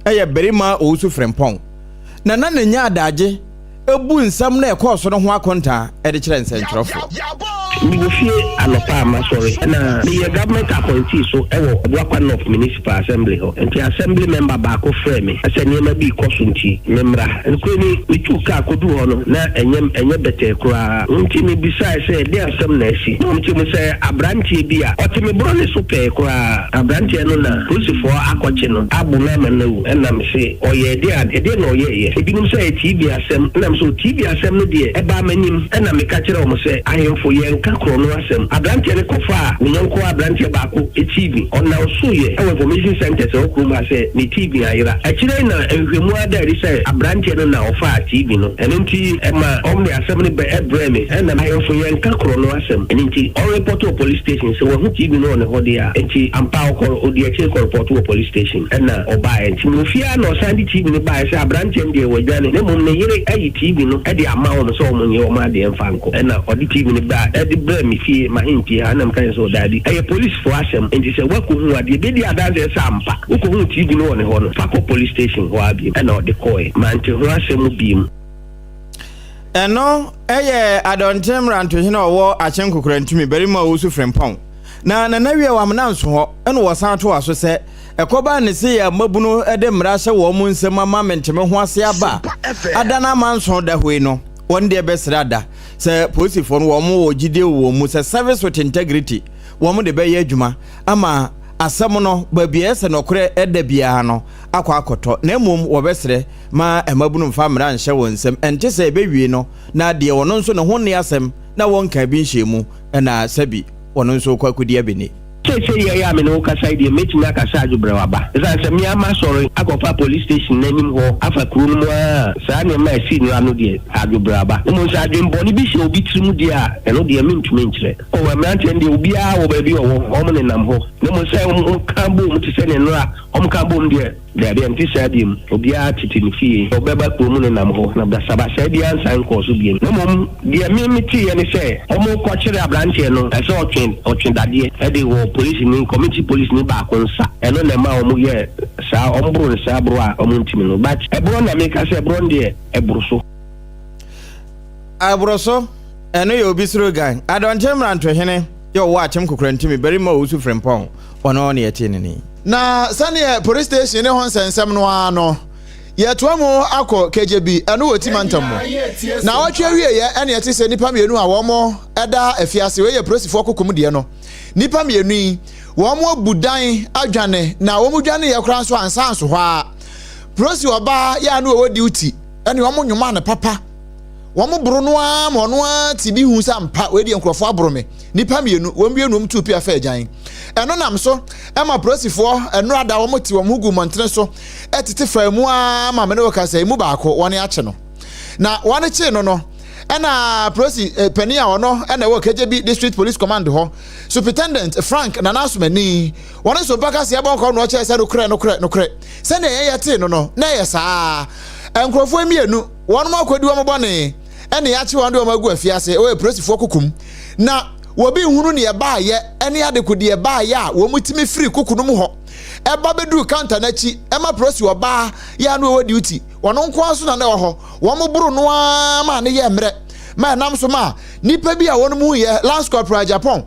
eye berima owusu Obrempong na nya adaje ebu nsam na ekọ so no ho akonta de kire nsentrofo Mufie alopa sorry na the government appointee so ewo Obuakwa North Municipal Assembly ho enti assembly member ba ko frame ase niema bi kosunti memra enkwani mituka akodu ho no na enye bete kura nti me bisai se de asem na esi nti me se abrantie bi a otime bro ne so pe kura abrantie no na rusifo akọchi no abu na manawu na me se oye de na oye ebinim se TV asem na me so TV asem no de e ba manim na me ka kire o mo se ahemfo ye krono asem abrantie ne kofa unyanko abrantie baako TV ona osuye e information center se okruma se ni TV ayira akire na ehwemu adari se abrantie no na ofa TV no enenti e ma omne asem ne be ebreme na ayofo yenka krono asem enenti o report to police station se wo TV no ne hodia enti ampa okoro odi akire report to police station na oba enti no fia no sandi TV ne ba se abrantie ndie wajane ne mum ne yire ayi TV no e de ama wo so omunye o ma de emfa nko na odi TV ne ba e brɛ me fie ma hempie ha na mka so daadi ɛyɛ police for asɛm nti sɛ wakohu ade bedi adanse sɛ ampa wokohu TV no wɔ ne hɔ no fa kɔ police station hɔ abiem ɛna ɔde kɔɛ ma nte ho asɛm biem ɛno ɛyɛ adɔntem rantohene ɔwɔ akyɛn kokorantumi barima ɔwɔsu Obrempong na nanawie wɔ amnanso hɔ ɛna wɔsan to aso sɛ ɛkɔba ne se yɛ mabunu ɛde mmara hyɛ wɔn mu nsɛm ama menteme ho ase aba adana manso da hoi no wɔn deɛ bɛsrɛ ada sɛ polisifoɔ no wɔn wɔ gidie wɔ mu sɛ service with integrity wɔn de bɛyɛ adwuma ama asɛm no baabi ɛsɛ nɔkorɛ ɛda biara no akɔ akɔtɔ na mmom wɔbɛsrɛ ma ɛmabunu mfa mmara nhyɛ wɔn nsɛm ɛnte sɛ ɛbɛwie no na deɛ wɔn nso ne ho ne asɛm na wɔn ka bi nhyɛ mu ɛna sɛbi wɔn nso kɔ akɔdi abɛni say yeah, I mean, Okasa idea, make me a Casaju Brava. As I say, I'm sorry, I go for police station, name him, after Nkrumah, Sanya, my senior, I know the Adu Brava. Almost I didn't body be so be true, dear, and no dear mean to mention. Oh, I'm not and the Ubia or baby or woman in Namho. No one say, Cambo to send and Ra, Cambo, dear. They didn't decide him, Ubia Titin fee, or Baba Pumun and Namho, Nabda Sabasabian, San Cosubian. No mum, dear Mimity, and say, Homo Cochera Blanchiano, I saw train or Chendadia, Eddie police in community police ni back on sa eno na ma omu ye sa ombro sa bro a omuntimi no but ebro na make say ebro de ebroso eno ye obi suro gan adonjem rantohene ye wo achem kokorantimi barima ɔwɔsu Obrempong ono ne yete ne na sane police station ne ho nsensem no ano yeto mu akọ KJB eno woti mantam mo na watwe wie ye ene yete se nipa mienu a wo mo eda afiase we ye polisifoɔ kokom de no nipa mienu yi womo budan adwane na womo dwane ye kora nso ansanso hɔ a prosi oba ya na wo duty ene womo nwuma ne papa womo buru no a mo no a tibi hu sampa we de nkrofo aburu me nipa mienu wo mienu mtu pia fa agyan eno nam so ema prosifo eno ada womo ti womo gu montene so etete fa mu a ma me ne wo kasa mu baako woni ache no na woni che no ena prosi pani a ono ena wo KJB district police command ho superintendent Frank Nanasumani woni so baka se eba ko no che se no kre se na ye yete no na ye saa enkrofo mienu wono makwadi wo mbone ena ya che won de wo magu afiase o prosifo kokum na wobi hunu ne ba ye ene ade kodi ba ye a wo mutimi free kokunu mu ho eba bedu counter na chi ema prosi oba ya no wo duty wono nko aso na wo ho wo mo buru no ma ne ye mre ma nam so ma nipa bi a wono mu ye last corporal Japan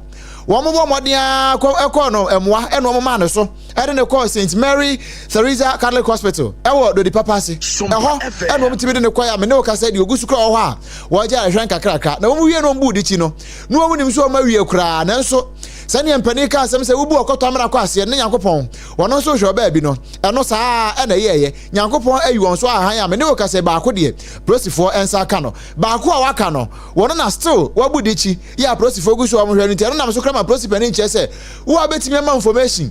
wo mo bo modin akọ no emwa eno mo ma ne so ede ne call St Mary Theresa Catholic Hospital ewo do di papa se eho eno mo tibi de ne call ya me ne o ka say di ogusu kra ho a wo ja ahwan kakrakra na wo mu wie no mbu di chi no no wo nim so ma wie kra na nso sani empani ka asem se wubu okoto amra kwa ase ne Nyankopon wono nso hwe ba bi no eno saa ena yeye Nyankopon ayi won so ahan ya me ne o ka say baako de prosifo ensa aka no baako a waka no wono na still wabu di chi ya prosifo gusu o mo hwe nti eno na so kra ma prosipani nche se wo abetimi ma information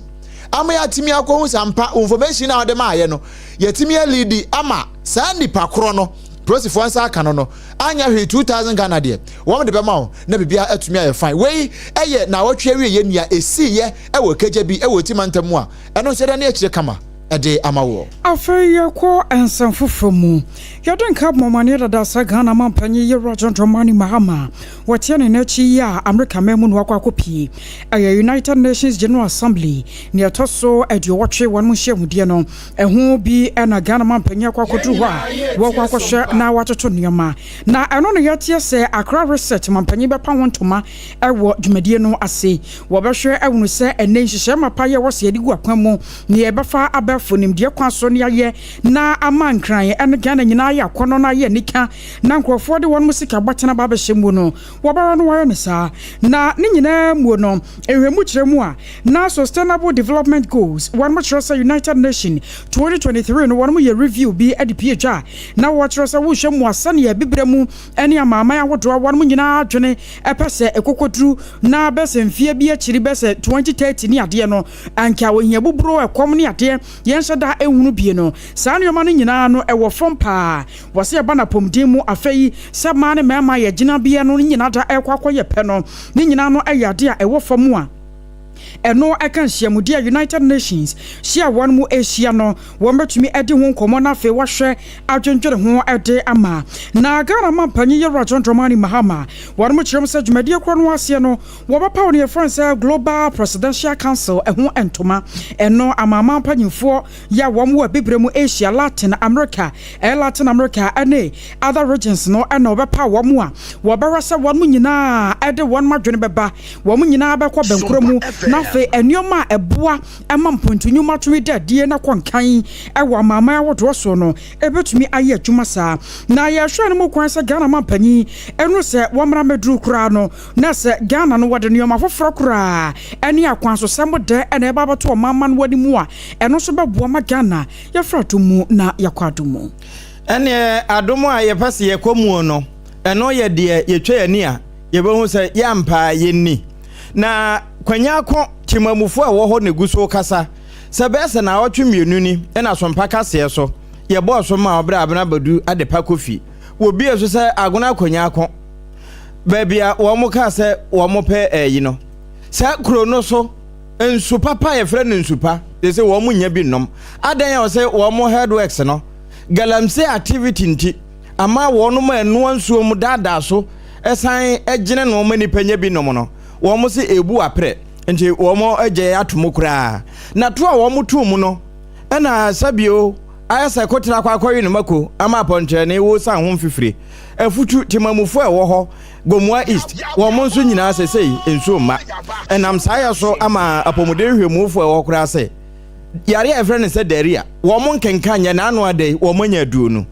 ama ya timi akọ sampa information na ode ma ye no yetimi lead ama saa nipa kro no prosifo ansa aka no anya hwe 2000 Ghana de wo de be ma na bibia atumi aye fine we eye na wotwe wie ye nia esi ye ewo KJB ewo timantamu a eno se da na ekire kama ede amawo afeye ko ensanfofomu yadon kab momani Dadaa sa Ghana mampanyi ye rojonto mani mahama watiane na chi ya America memu no akwakopi aye United Nations General Assembly ne atoso edio wotwe wonu hyemudie no eho bi na Ghana mampanyi akwakodu ho a wo kwakohwe na watoto nioma na eno no yatie se Accra Research mampanyi bepa wontoma ewo dwumadie no ase wo behwe ewunu se enen hihye mapa ye wo se edigu akwan mu ne ebefa abafonim die kwaso ne aye na amankran ene Ghana nyina ya kono na ye nika na nkrofo de won musika botena ba behemu no wo bara no waye ne saa na ne nyina mu no ehwemu kiremu a na sustainable development goals one much say United Nations 2023 no one mu ye review bi adipia na wo kire say wo hwemu asane ya bibremu ene amama ya wodo won mu nyina adwene epese ekokoduru na bese mfie bi akiri bese 2030 ni ade no anka wo hia buburo ekom ni ade yenhye da ehunu bie no saa nyoma no nyina no ewo fompa wase aba na pomdin mu afei se ma ne mema ye gina bie no nyina da ekwakoye pe no ni nyina no eyade a ewo famu a eno aka hyiamudi United Nations hia won mu ehia no wo metumi edi ho nkomo na fe wahwe adwendwere ho ede ama na Ghana mampanyi Yewra John Dramani Mahama won mu kyerem se dwumadi kro no ase no wo ba pa ne France Global Presidential Council eho entoma eno amama mpanyimfo ya wo mu abibremu Asia Latin America Latin America ane other regions no eno be pa wo mu a wo ba rasa won mu nyina ede won madwene beba wo mu nyina be kwa benkromu na fe enioma eboa ema mpontunyu tumi da die na kwankan ewo amama ya wodo so no ebetumi aye adwuma saa na ye hwe no mu kwan se Ghana mampanyi enu se womra medru kura no na se Ghana no wode nioma foforo kura eni akwan so sembo de ena eba bato mama no wadi mu a eno so beboa ma Ghana ye frato mu na yakwado mu ene adomo a ye pase ye komu no eno ye de ye twa ani a ye behu se ya mpa ye ni na kwanya ko timamufo a wo ho ne guso kasa se bese na otwe mienu ni ena sompa kase so ye bo so ma obra abna badu adepa kofi wo bi eso se agona kwanya ko babia wo mo ka se wo mo pe yi no se kro no so ensu papa ye fre no nsupa de se wo mo nya bi nom adan ya se wo mo headworks no galamsey activity nti ama wo no ma enu ansuo mu dada so esan egene no ma ni panya bi nom no wo mo se ebu apre nti wo mo age atomo kura na to a wo mo tu mu no na sabio ayasa kotra kwa kwayi no mako ama apontre ne wo san ho mfifire afutu timamufo ewo ho Gomua East wo mo nso nyina sesei enso ma enam saya so ama apomuden hwemufo ewo kura se yare efrene se daria wo mo nkenkanya na anu ade wo mo nya duonu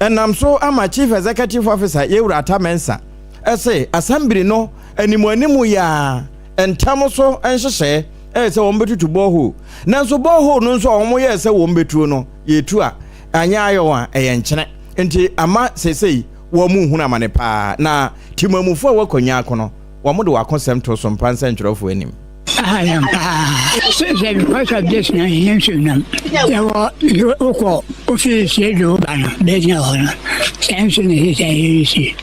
enam so ama Chief Executive Officer Yewra Tamensa ese assembly no animu ya entamo so enhyehyɛ se wo mbetutu boho nanso boho no nso wo mo ye se wo mbetuo no yetu a anya ayo a eye nkyene nti ama sesei wo mu hunu amane pa na timamufo wa konya akono wo mo de wa konsem to so mpansa ntwerofo anim so because of this now you should know there were office you ban business on Samson is a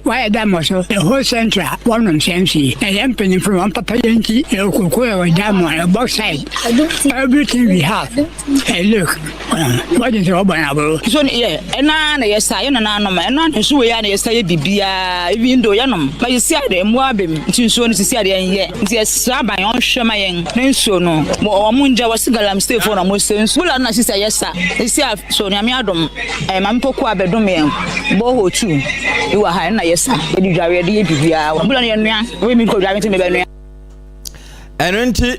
why that was the whole central one of Samson and empty from one papa yanki or dam on both sides everything we have hey look what is about so yeah and yes I no and so we are yes bibia even though yanom but you see the moabem to so to see the yes on Shamayan, Nenso no, or Munja was Galam stay for a Muslim, Sula Nasisa Yesa, Isia Soniamiadum, and Mampoqua Bedomian, Boho too. You are high, Yesa, you are ready to be our Bulanian, women could drive to me. And enti,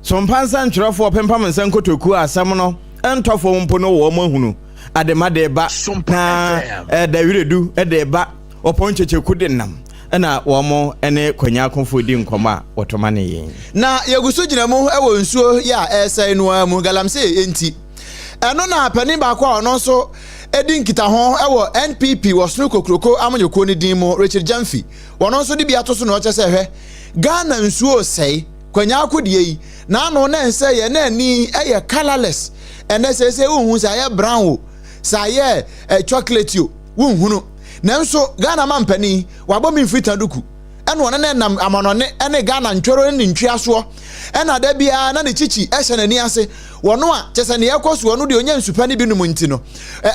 some Pansan Trofo Pempam and Sanko to Kua Samono, and Tofo Mpono Woman at the Made Ba, Sompa, the Redu, at the back, or Ponche Kudenam. Na womo ene kwanya konfodi nkoma wotomane yin na yeguso ginamo ewo nsuo ya esai no mu galamsey enti eno na pani ba kwa ono so edi nkita ho ewo NPP wosno kokroko amanyoko ne din mu Richard Jamfi wono so de bia to so no chese hwe Ghana nsuo sei kwanya akodie yi na no na ense ye na ani eye colorless ene sese unhu sa ye brown sa ye chocolate yo unhunu nanso Ghana mampani wabom mfita duku eno ne nam amanone ene Ghana ntwero ne ntwiaso ena da bia na ne chichi ehye nani ase wono a chese ne yakoso wono de onya nsupa ne binum nti no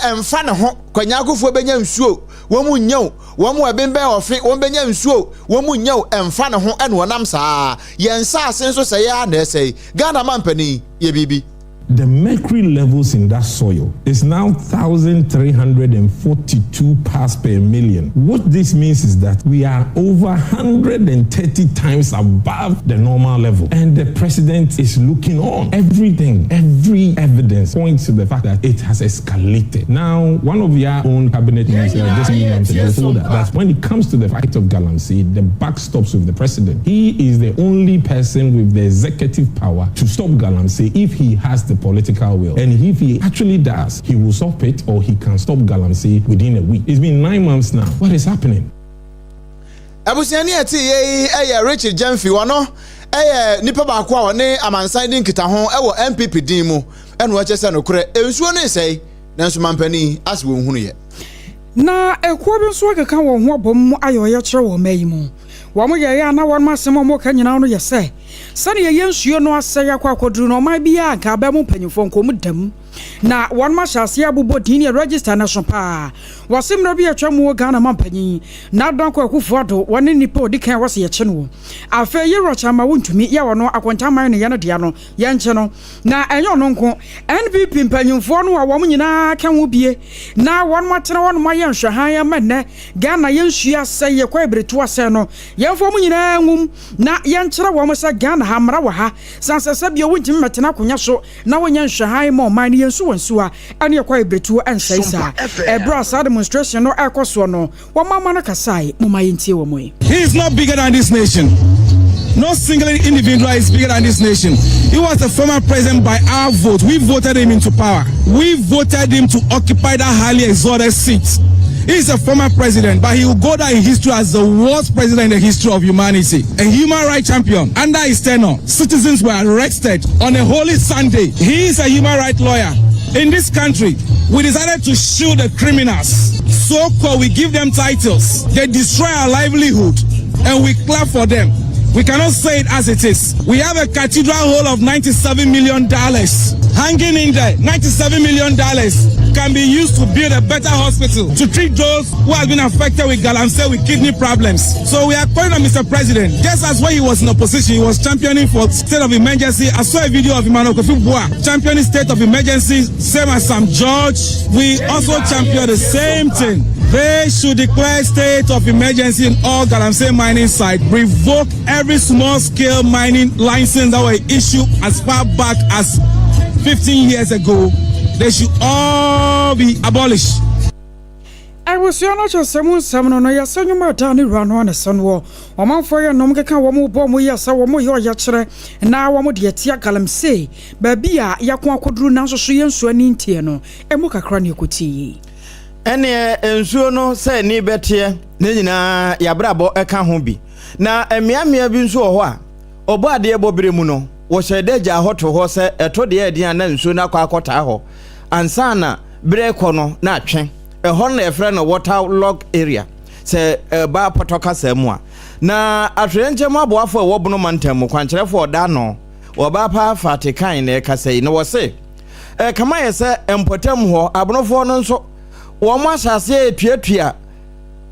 emfa ne ho kwanya akofo benya nsuo wo mu nyaw wo mu abemben ofe wo benya nsuo wo mu nyaw emfa ne ho ene wonam saa yensa ase nso se ya na ese Ghana mampani ye bibi. The mercury levels in that soil is now 1,342 parts per million. What this means is that we are over 130 times above the normal level. And the president is looking on. Everything, every evidence points to the fact that it has escalated. Now, one of your own cabinet ministers just told that when it comes to the fight of Galamsey, the buck stops with the president. He is the only person with the executive power to stop Galamsey if he has the political will. And if he actually does, he will stop it or he can stop Galamsey within a week. It's been 9 months now. What is happening? Abusiani ati ye Richard Jamfi wano nipa ba kwa wone amansan din kita ho ewo MPP din mu eno wa chese no kure ensuo ne sei nanso mampani ase wo hunu ye na ekuo bi nso akeka wo ho abom ayoye kire wo mayi mu wɔn yɛ yɛ ana wɔn asɛm a wɔn ka nyinaa no yɛ sɛ sɛdeɛ yɛn nsuo no asɛ yɛ akɔ akɔduru na ɔman bi yɛ anka abɛn mu mpanyinfoɔ nkɔm dam na wɔn ahyɛ ase abobɔ din yɛ register na so paa wɔsɛm na bi atwa mu Ghana ma mpanyin na dɔnkɔ akufo ado wɔne nipa odi kan wɔsɛ yɛkye no afei yɛ rɔkya ma wontumi yɛ wɔn akɔntaman ne yɛn no deɛ no yɛnkye no na ɛnyɛ ɔno nko NPP mpanyinfoɔ no a wɔn nyinaa ka ho bie na wɔn atena wɔn ayɛ nhwɛhan ma nnɛ Ghana yɛn nsuo asɛ yɛ kɔ ebiretu asɛ no yɛmfo mu nyinaa ngum na yɛnkyerɛ wɔn sɛ Ghana ha mmara wɔ ha sansɛsɛ bi wontimi mɛtena konya so na wɔnyɛ nhwɛhan ma ɔman ne yɛnsu wɔnsuwa ɛne yɛkɔ ebiretu ɛnsɛe saa ɛbrɛ saa demonstration no ɛkɔ so no wɔn mama no kasae moma yɛntie wɔ mu He is not bigger than this nation. No single individual is bigger than this nation. He was a former president by our vote. We voted him into power. We voted him to occupy that highly exalted seat. He is a former president, but he will go down in history as the worst president in the history of humanity. A human rights champion. Under his tenure, citizens were arrested on a holy Sunday. He is a human rights lawyer. In this country, we decided to shield the criminals. So-called, we give them titles. They destroy our livelihood, and we clap for them. We cannot say it as it is. We have a cathedral hall of $97 million hanging in there. $97 million can be used to build a better hospital to treat those who have been affected with galamsey, with kidney problems. So we are calling on Mr. President. Just as when he was in opposition, he was championing for state of emergency. I saw a video of Emmanuel Kofi Boa championing state of emergency, same as Sam George. We also champion the same thing. They should declare state of emergency in all galamsey mining sites. Revoke every small-scale mining license that were issued as far back as 15 years ago. They should all be abolished. I was your not just someone no yasanuma tani run on a son war. Oman for your nomka womu bomb we yasa womo your yachere and now womo de tia galamsey. Babia yakwa kodru nanso suyen suanin tieno. Emuka crani kuti. Ene ensuo no se ni betie ne nyina yabrabo eka ho bi na emiamia bi nso ho a obo ade ebobere mu no wo hyedeja hoto ho se eto de edian na nsuo na akota ho ansa na breko no na atwe ehon na efre no water log area se ba potoka samu a na atwenje mu aboafo wo bono mantam kwankyerefo oda no wo ba pa fatikan na ekasai na wo se kama yese empotam ho abonofo no nso wɔn asase etuatua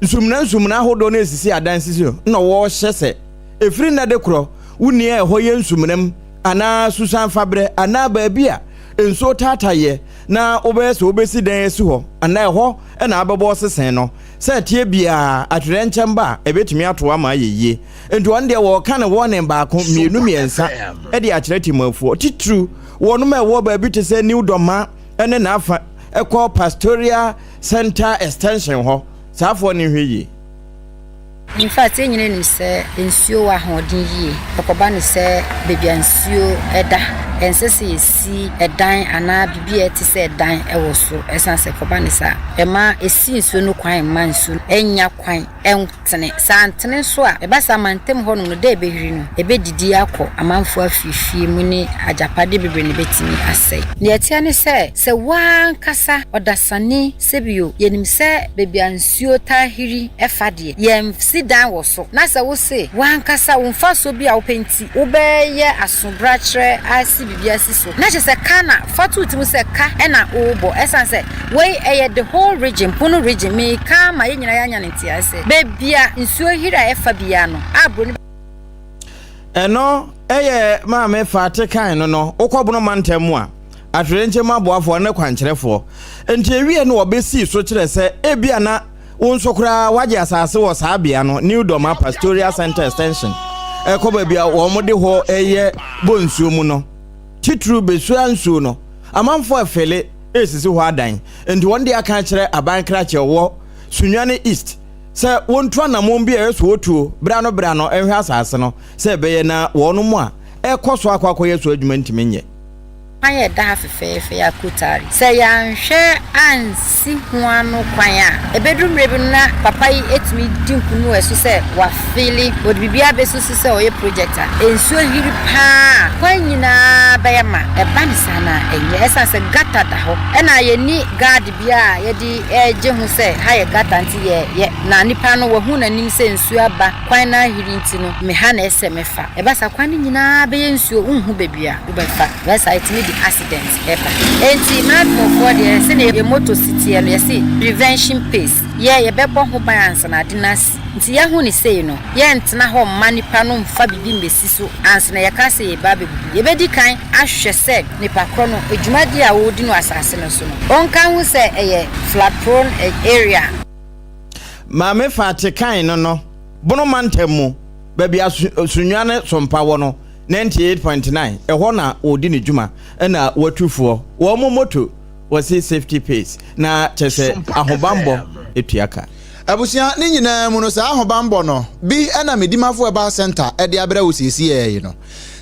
nsumna hodo na esisi adansisi na wo hyese efiri na de kro wuni ɛhɔ ye nsumnam ana susan fabre ana baabia enso tataye na obese obesi dan esi hɔ ana ɛhɔ na abɛbɔ sesen no sɛ tie bia atrenkyem ba ebetumi ato ama yeye enti wɔn de wɔ ka na wɔn ne baako mienu miensa de akyerɛti mafuo titru wɔn ma ɛwɔ baabi te sɛ new doma ene na afa Eco Pastoral Center Extension ho safo ni hweyi. In fact, enyine ni se nsuo wa hodin yie. Okoba ni se bebia nsuo eda. Ensese esi edan ana bibia ti se edan ewo so. Esanse koba ni sa. Ema esi nsuo no kwan man nsuo. Enya kwan entene. Sa antene so a eba sa mantem ho no de ebehiri no. Ebe didi akọ amanfo afifie mu ni ajapade bebre ne betimi asai. Ne etia ni se wan kasa odasani sebio yenim se bebia nsuo tahiri efade. Yem dan wo so na se wo se wan kasa wo mfa so bi a wo penti wo be ye asobrachre asi bibia si so na che se kana fatu timu se ka e na wo bo esan se we the whole region puno region me ka ma ye nyina ya nya nti ase be bia nsuo hira e fa bia no abro eno ma me fate kan no ukwobuno mantemu a atrenche maboafo ne kwankyerefo enti ewie no obesi so kire se ebia na unsokura waje asase wo saabia no New Doma Pastoral Center Extension ekoba bia wo mode ho eye bonsuo mu no titru besu ansuo no amanfo afele esisi ho adan enti wonde aka kire abankrache wo Sunwane East se wontu anamon bia yeso otuo bra no ehwe asase no se beye na wono mu a ekoso akwakoye so adwuma ntimenye Kwanye da fefefe ya kutari. Se ya nhwe ansi ho ano kwan a ebedrum rebi na papa yi etimi dinkunu esu se wa fili odibibia besusu se oye project a ensuo hiri pa kwan nyina bayama eba ni sana enye esanse gata da ho ena ye ni guard bia ye di eje hu se ha ye gata nti ye na nipa no wo hu na nim se ensuo aba kwan na hiri nti no me ha na ese mefa eba sa kwan nyina be ye ensuo unhu bebia ubefa besa etimi di accident epa enti madmo for the se ne motor city elo ye se prevention pace ye bebo ho balance na dinas nti ya hu ni sei no ye ntena ho manipa no mfa bibi mbesi so anse na ye ka se ye ba bebu ye bedi kan ahwe se nipa kro no edwumadi a wodi no asase no so no onka hu se eye flood prone area Mame fate kan no bono mantemu baby asunwane sompa wo no 98.9 ehɔ na odi ne dwuma na watufoɔ wɔ mo moto wɔsi safety pace na kyese ahobambo etuaka abusia ne nyina mu no sa ahobambo no bi na medimafo eba center de abra wosisi ye no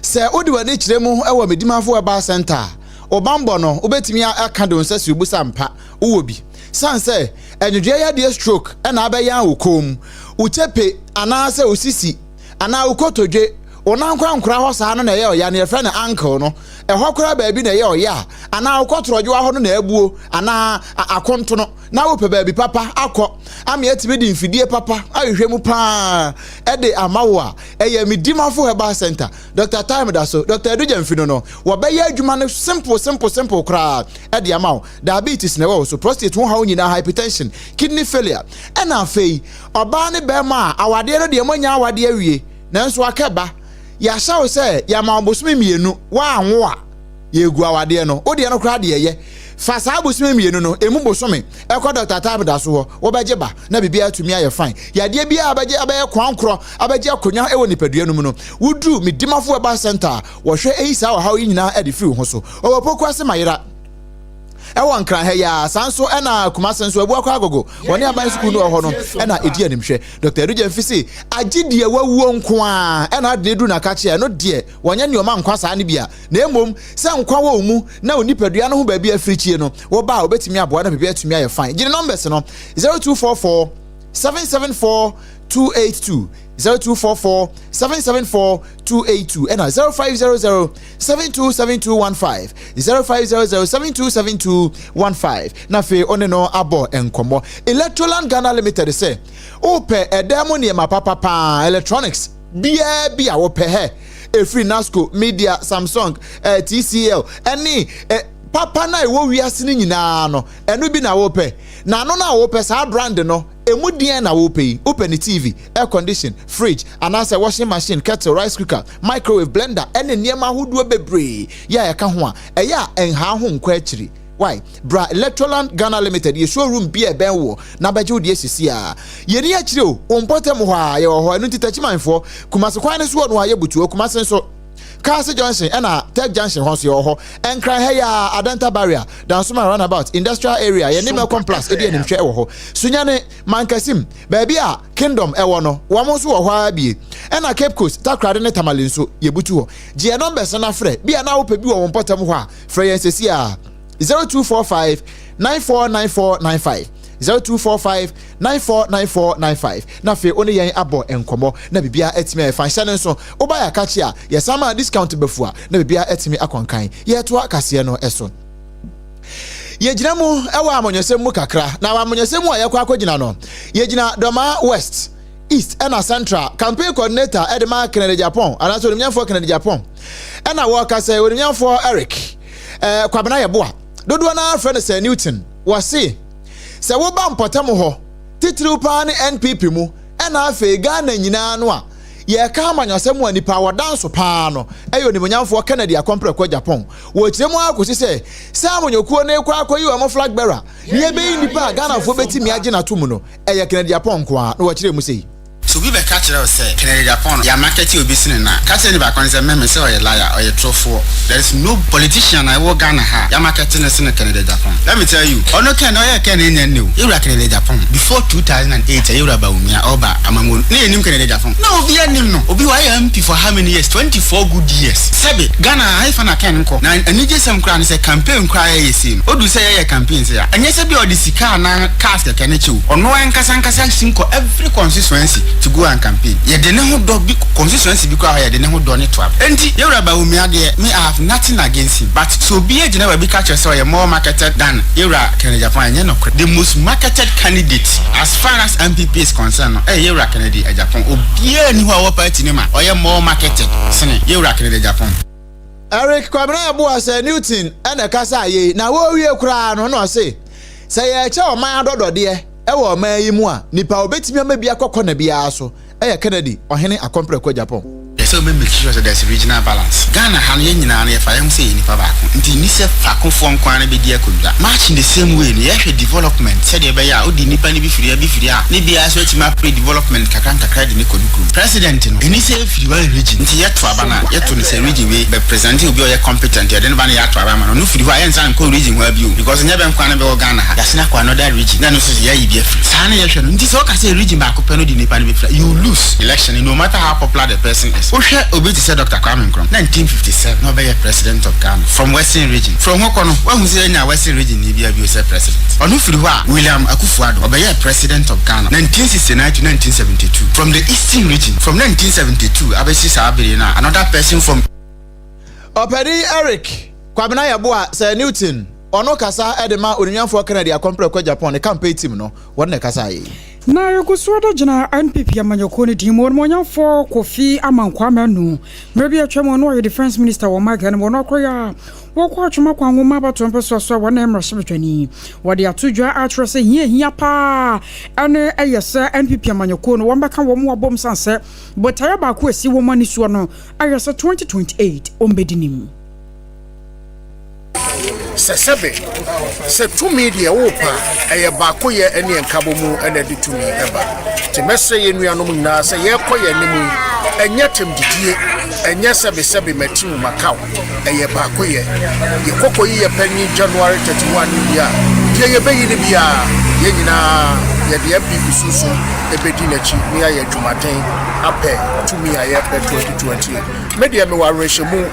sɛ odi wani kyerɛ mu ɛwɔ medimafo eba center obambo no obetimi aka do nsa subu sampa wo bi sanse enwudwe ya de stroke na abɛya wokom utepe anaase osisi ana ukotodwe onankwa nkura ho saa no na ye oya na ye friend uncle no ehokura baabi na ye oya ana ukotrojo ho no na abuo ana akonto no na wo pe baabi papa akọ ame etimi di mfidie papa ahwehwe mu pa ede amawo a eye medimafo heba center Dr. Time da so Dr. Eduja mfino no wo be ya adwuma no simple kra ede amawo diabetes na wo so prostate ho ha nyina hypertension kidney failure ena afei oba ne be ma awade no de manya awade awie nanso akeba ya shawo se ya ma obosumi mienu wa anwo a ye gu awade no odi no kra de ye fa sa abosumi mienu no emu bosome ekọ Dr. Time da so ho wo beje ba na bibia atumi aye fine ya de bia abeje abaye kwankro abeje akonya ewo nipadua no mu no wudu medimafo eba center wo hwe eisa wo ha nyina ade fi ho so owo poku ase mayira ewo Nkrumah ya sanso ena kumasenso abu akwa agogo woni aban school no ho no ena edi animhwe Dr. Eduja mfisi agidie wawuo nko a ena ade du na kache no de wonya nioma nkwa saa ne bia na emom se nkwa wo mu na onipadua no ho ba bia frichie no wo ba obetimi aboa na bibia atumi aye fine gine numbers no 0244 774 282 0244 774 282 and 0500 727215 0500 727215 na fe one no abo enkomo Electroland Ghana Limited say ope edemo ne ma papa electronics bia wo pe he free Nasco Media Samsung TCL any papa na wo wiase ni nyina no enu bi na wo pe na no na wo pe sa brand no emudien na wo pe open TV air condition fridge anasa washing machine kettle rice cooker microwave blender ene niema hodo bebre ya ka ho a eya enha ho nkwa akiri why bra Electroland Ghana Limited ye showroom bi e ben wo na baje wo de asisi a ye ni akire o ompotem ho a ye ho enu titachimanfo kumase kwan ne so no a ye butuo kumase so Castle Junction and Tech Junction House your Nkrumah ya Adanta barrier Dansuma roundabout industrial area ye name complex edi enim hwe wo Sunyane Mankasim baby a Kingdom ewo no wo so wo hwa bie na Cape Coast takrade ne tamalinso ye butu ho je numbers na frɛ bia na wo pe bi wo mpotam ho a frɛ yen sesi a 0245 949495 0245 949495 na fe oni yen abo enkomo na bibia etimi e fan hyane so oba ya kachi a yesama discount befu a na bibia etimi akonkan ye to akase no eso ye gina mu ewa amonyesem mu kakra na amonyesem a ye kwa akogina no ye gina Doma West East and Central campaign coordinator Edema Kennedy Japan and also the Kennedy Japan and I work as a for Eric kwabena ye boa dodo na friend say Newton wase se wo ba mpotamo ho titiri pa ne NPP mu ena afa Ghana nyina no a ye ka amanyosem wa nipa wadanso pa no eyo ni monyamfo Kennedy akompre kwa Japan wo kiremu akosi se amonyokuo na ekwa akoyi wa flag bearer ne be nipa Ghana fo betimi age na to mu no eye Kennedy Japan kwa no wo kiremu sei so we be catch us say Kennedy Japan ya market you be seen na catch any back on say me say or liar or trofo. There is no politician I work Ghana ha ya market na sin Kennedy Japan. Let me tell you, ono can no ya can any new. You ra Kennedy Japan before 2008 you ra ba umia oba amamu na enim Kennedy Japan. No obi anim no. Obi wa MP for how many years? 24 good years. Sebe Ghana I fa na ken nko. Na anije sem kra na say campaign kra ya yesi. Odu say ya campaign say ya. Anya say bi odi sika na cast keke ne chiu. Ono ankasa sinko every constituency to go and campaign. Ye de ne ho do bi constituency bi kra ya de ne ho do ne to ab. Enti ye ra ba umia de me I have nothing against him. But so be a general be catch say more marketed than Yura Kennedy Japan. The most marketed candidate as far as MPP is concerned. Yura Kennedy Japan. Obie ni wa party nema. Oye more marketed. Sene Yura Kennedy Japan. Eric Kwabena Abu say Newton and a kasa ye. Na wo wie kura no say. Say ye che o man adodo de e wo man yi mu a nipa obetimi amabi akokọ na bia so. Kennedy ohene akompre kwa Japan. So make sure that there's a regional balance. Ghana han ye nyina na ye fa yam say ni pa baako. Nti ni se fa konfo nkwan na be di akodwa. Match in the same way ni ye hwe development. Said ye be ya odi nipa ni bi firi a ni bia so tima pre development kakra de ni kodukuru. President no eni se firi wa region. Nti ye to aba na ye to ni se region we be presenting obi o ye competent ye de no ba na ye to aba ma no firi wa ye nsan ko region wa bio because nya be nkwan na be o Ghana ha. Yasina kwa another region. Na no so ye yi bi afiri. Sa na ye hwe no nti so ka say region ba ko pe no di nipa ni be firi. You lose election no matter how popular the person is. Obi to say Dr. Nkrumah 1957 no be president of Ghana from Western region from Hokono when we say na Western region ni bia bi say president onu firi ho a William Akufo-Addo be president of Ghana 1969 to 1972 from the Eastern region from 1972 abesi sabiri na another person from Operi Eric Kwabena Yaboa say Newton ono kasa edema onyanfo Kennedy akompre kwa Japan the campaign team no won kasa yi na yokusuada jina NPP amanyokoni dimo monyanfo Kofi Amankwa nu mebi atwemo no defense minister wo magan mo no koya wo kwa atwoma kwa nwoma bato mpeso so wo na emrashibetwani wo de atudwa atrese hia pa ane eyese NPP amanyokoni wo mbeka wo mo abom sanse botaya ba ko esi wo mani so no ayese 2028 ombedinim se to media wopa eye baako ye ene enkabo mu ene de to me eba te mese ye nuanom na se ye koye nimu enye temdidie enye sebe matimu makao eye baako ye kokoyi ye pani January 31 bia ye beyi ni bia ye nyina ye de MPP susu ebedi na chi ni aye dwumaden apɛ tumi aye 2028 media me wa rehemu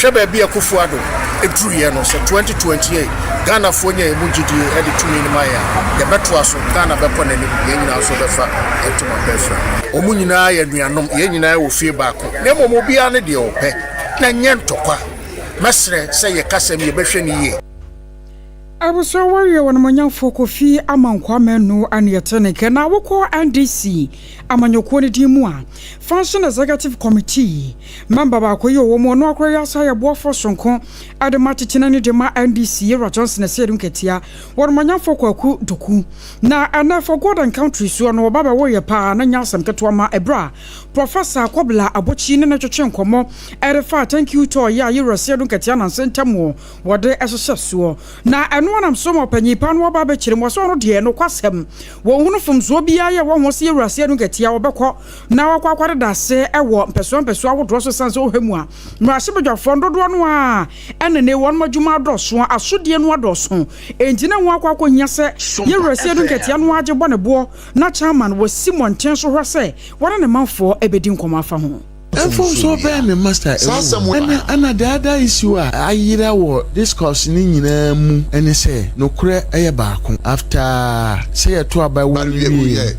hweba bia Akufo-Addo eduru ye no se 2028 Ghana fonya emujidie ede tumi ni maya ye beto aso Ghana beko na ni ye nyina so befa etuma befa omu nyina ye nuanom ye nyina wo fie baako na momo bia ne de opɛ na nyentokwa mesre se ye kasem ye behwe ni ye Abuso warrior wana manyanfo Kofi Amankwa nu aniyetene kena woko NDC amanyokoni dimu a Function Executive Committee member ba koyo wo mo no akroya sa ye boafo sonko ademati tinani de ma NDC Yera Johnson esedum ketia wana manyanfo kwaku doku na anafo Golden Country so no baba wo ye pa na nyasam keto ma ebra Professor Kobla Abochi ne twetwe nkomo erefa thank you to ya Yera sedum ketia na sentamo wode esehyeso na wanam somo panyipa no ba be kyerem so no de no kwasem wo hunu fomso bia ye wo ho se Yera sedum ketia wo bekọ na wakwakwade dase ewo mpeso awodo so sanse ohemu a mrahye dodo no a enene won madwuma adoso asodie no adoso enjina ho akwakọ hia se Yera sedum ketia no age bọ ne bo na chairman wo Simon Tenso hwese wona ne manfo ebedi nkoma afa ho From so bad, my master. And the other issue, I hear what discourse in mu and say no cre back after say a tour by 1 year.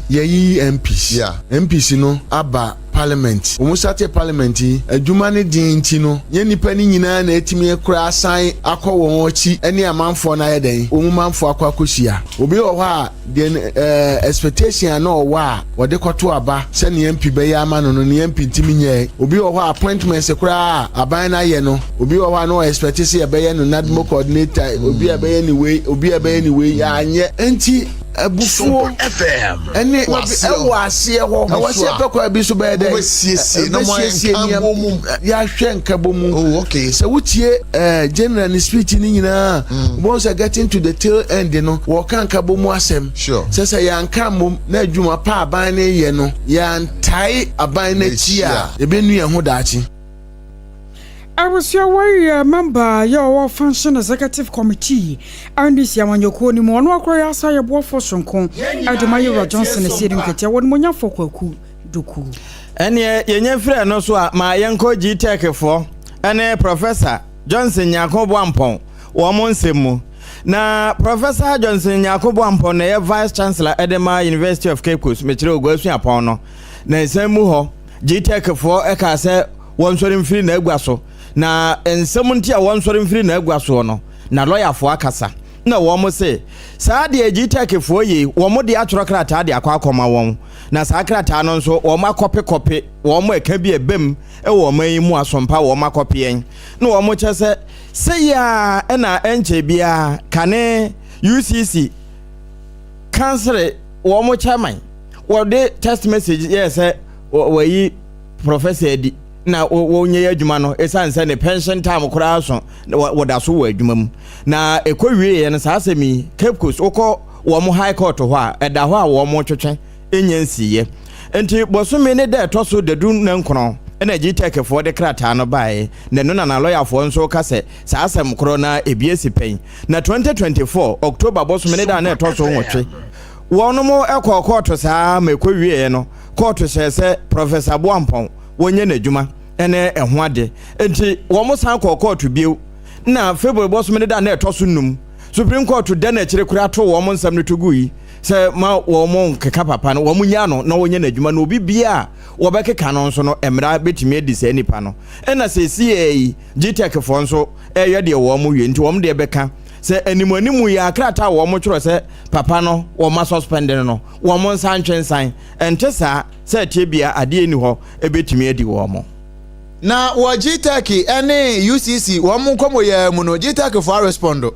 MPs, MPs, Abba. Parliament. Almost at a parliament, a Jumani Dintino, Yenny Penny na etimi kra sign akọ wonchi any amount for na day, woman for Akwakusia. Obi owa the expectation no wa what they call to aba send the MP be ya man no MP timinye. Obi owa appointments kra abana ye no. Obi owa no expectation be ye no NADMO coordinator, obi be anyway ya anye enti Abufuo FM. Ene ewo ase ho. Awase pekwa bi so be dey. No more nkabom. Ya hwe nkabom. Oh, okay. So wutie general speech ni nyina. Once I get into the tail end no, wo kan nkabom asem. Sure. Say ya nkam na adwuma pa aban na ye no. Ya ntai aban na chi a. Ebe nu ye ho daachi. I was your way member, your function executive committee, and this Yamanyoko ni Mono Koya Saya Boafo Sonko, Adamayo Johnson is sitting at your one monya for Koku Duku. And ye frɛ no so a ma yenko GTech for and Professor Johnson Yakobo Ampon, Womon Semu. Na Professor Johnson Yakobo Ampon, na Vice Chancellor Edema University of Cape Coast, Metro Gosu Apono. Na semu ho GTech for eka se won sorim free na egwaso. Na ensemunti a won sorim free na egwaso no. Na lawyer for akasa. Na womo se saa de GTech for yi womo de atoro krata de akwa akoma won. Na saa krata no nso womo akope womo eka bi ebem e womo yi mu asompa womo akope en. Na womo chese se ya na enche bia kane UCC cancel womo chairman. Well, the text message, yes, we Professor Eddie. Na wonye adwuma no esan se ne pension time kura so woda so wa adwuma mu na ekowie ye no saa asemi Cape Coast okọ wo mo high court ho a eda ho a wo mo twetwe enyansiye enti bosome ne da to so dadu na nkron na GTech for the krata no bae na no na lawyer for nso ka se saa asem kro na ebiesi pen na 2024 October bosome ne da na to so nwotwe wono mo ekọ court saa ma ekowie ye no court se Professor Boampong wonye n'adwuma ene eho ade enti wo mo san court bio na February boss me da na etoso num Supreme Court da na kire kura to wo mo nsam ne togui se ma wo mo keka papa no wo mo nya no na wonye n'adwuma no obi bia wo be keka no nso no emra betimi edi se nipa no ena se CA GTech fo nso ye de wo mo wie nti wo mo de beka se animu ya krata wo mo tworo se papa no wo ma suspend no wo mo nsan twensan ente sa se tie bia ade ni ho ebetimi edi wo mo na wo GTech ene UCC wo mo komo ya mu no GTech for respondo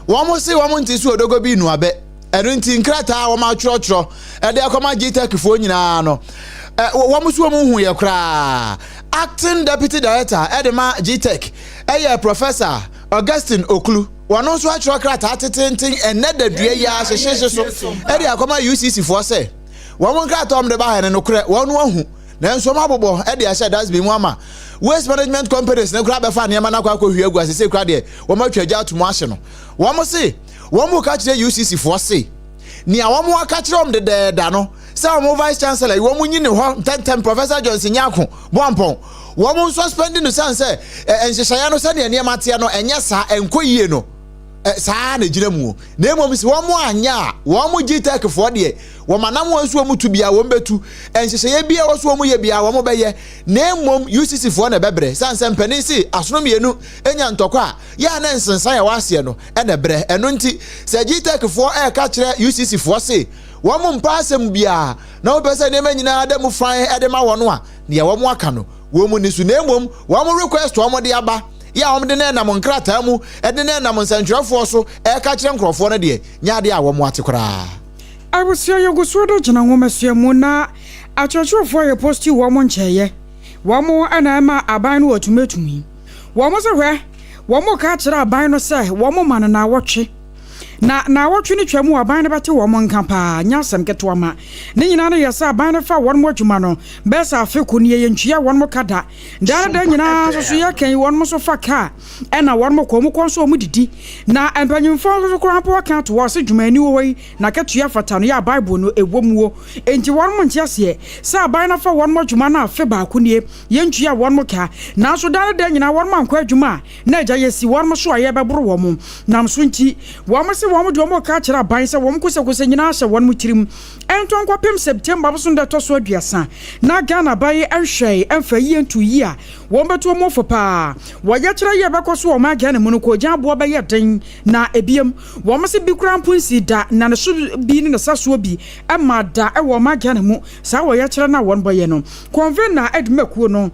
wo mo se wo mo ntisu odogo bi nu abe eno nti nkrata wo ma tworo e de akoma GTech for nyina no wo mo so mo hu ye kra acting deputy director edema GTech Professor Augustine Oklu wano so atro krata ateten eneda due ya hyehye so eri akoma UCC for say won krata om de ba ha ne no kre wonu ahu na enso mabobo eri ahye das bi mu ama waste management companies ne kra be fa ne ma na kwa hwie agu asese kra de wo ma twaja atomo ahye no wo mo se wo mo ka kire UCC for say ni a wo mo aka kire om de da no say wo vice chancellor wo mo nyi ne ho 10 Professor Johnson Nyako Boampong wo mo suspending no san say enhyehya no se ne ne mate no enye sa enkoyie no saa na gina mu na emom si wo mo anya wo mo GTech for de wo manam wo so mo tu bia wo betu enhyehye bia wo so mo ye bia wo mo beye na emom UCC for na bebre sanse mpani si asono mienu enya ntokwa ya na nsensan ya wase no na bre eno nti se GTech for ka kire UCC for se wo mo mpasem bia na wo pese na manyina adamu fan edema wo no a ne wo mo aka no wo mo nisu na emom wo mo request wo mo de aba ya om de na nam nkrata mu ede na nam nsantwerefo so ka kire nkrofo no de nya de a wo mo atekora Awusia yogusu do jina ngomesua mu na achochofo ye posti wo mo ncheye wo mo ana ma aban no watumetumi wo mo se hwe wo mo ka kire aban no se wo mo man na wotwe na wotwe ni twam aban no bete wo mo nka pa nya asem keto ma ne nyina no yesa aban no fa won mo dwuma no besa afeku ne ye ntwia won mo kada da nyina so ye kan won mo so fa ka na won mo ko mo konso mo didi na empanyimfo so kora po ka to wo se dwuma ni wo yi na ketua fata no ya bible no ewomwo enti won mo ntiase sa aban no fa won mo dwuma na afe ba ko ne ye ntwia won mo ka na so da nyina won mo ankwa dwuma na agya yesi won mo so aye beboro wo mo nam so nti wo mo se wo do mo ka kira ban se wo mo kose nyina hye won mo tirim enton kwapem September so ndo to so aduasa na Ghana baye enhwe emfa yi ntu yi a wo beto mo fo pa wo ya kira ye bekoso wo ma Ghana mu no ko gyan bo baye den na ebiem wo mo se bi krampunsi da na ne so bi ni na saso bi ema da e wo ma Ghana mu sa wo ya kira na won boye no convene na edmekuo no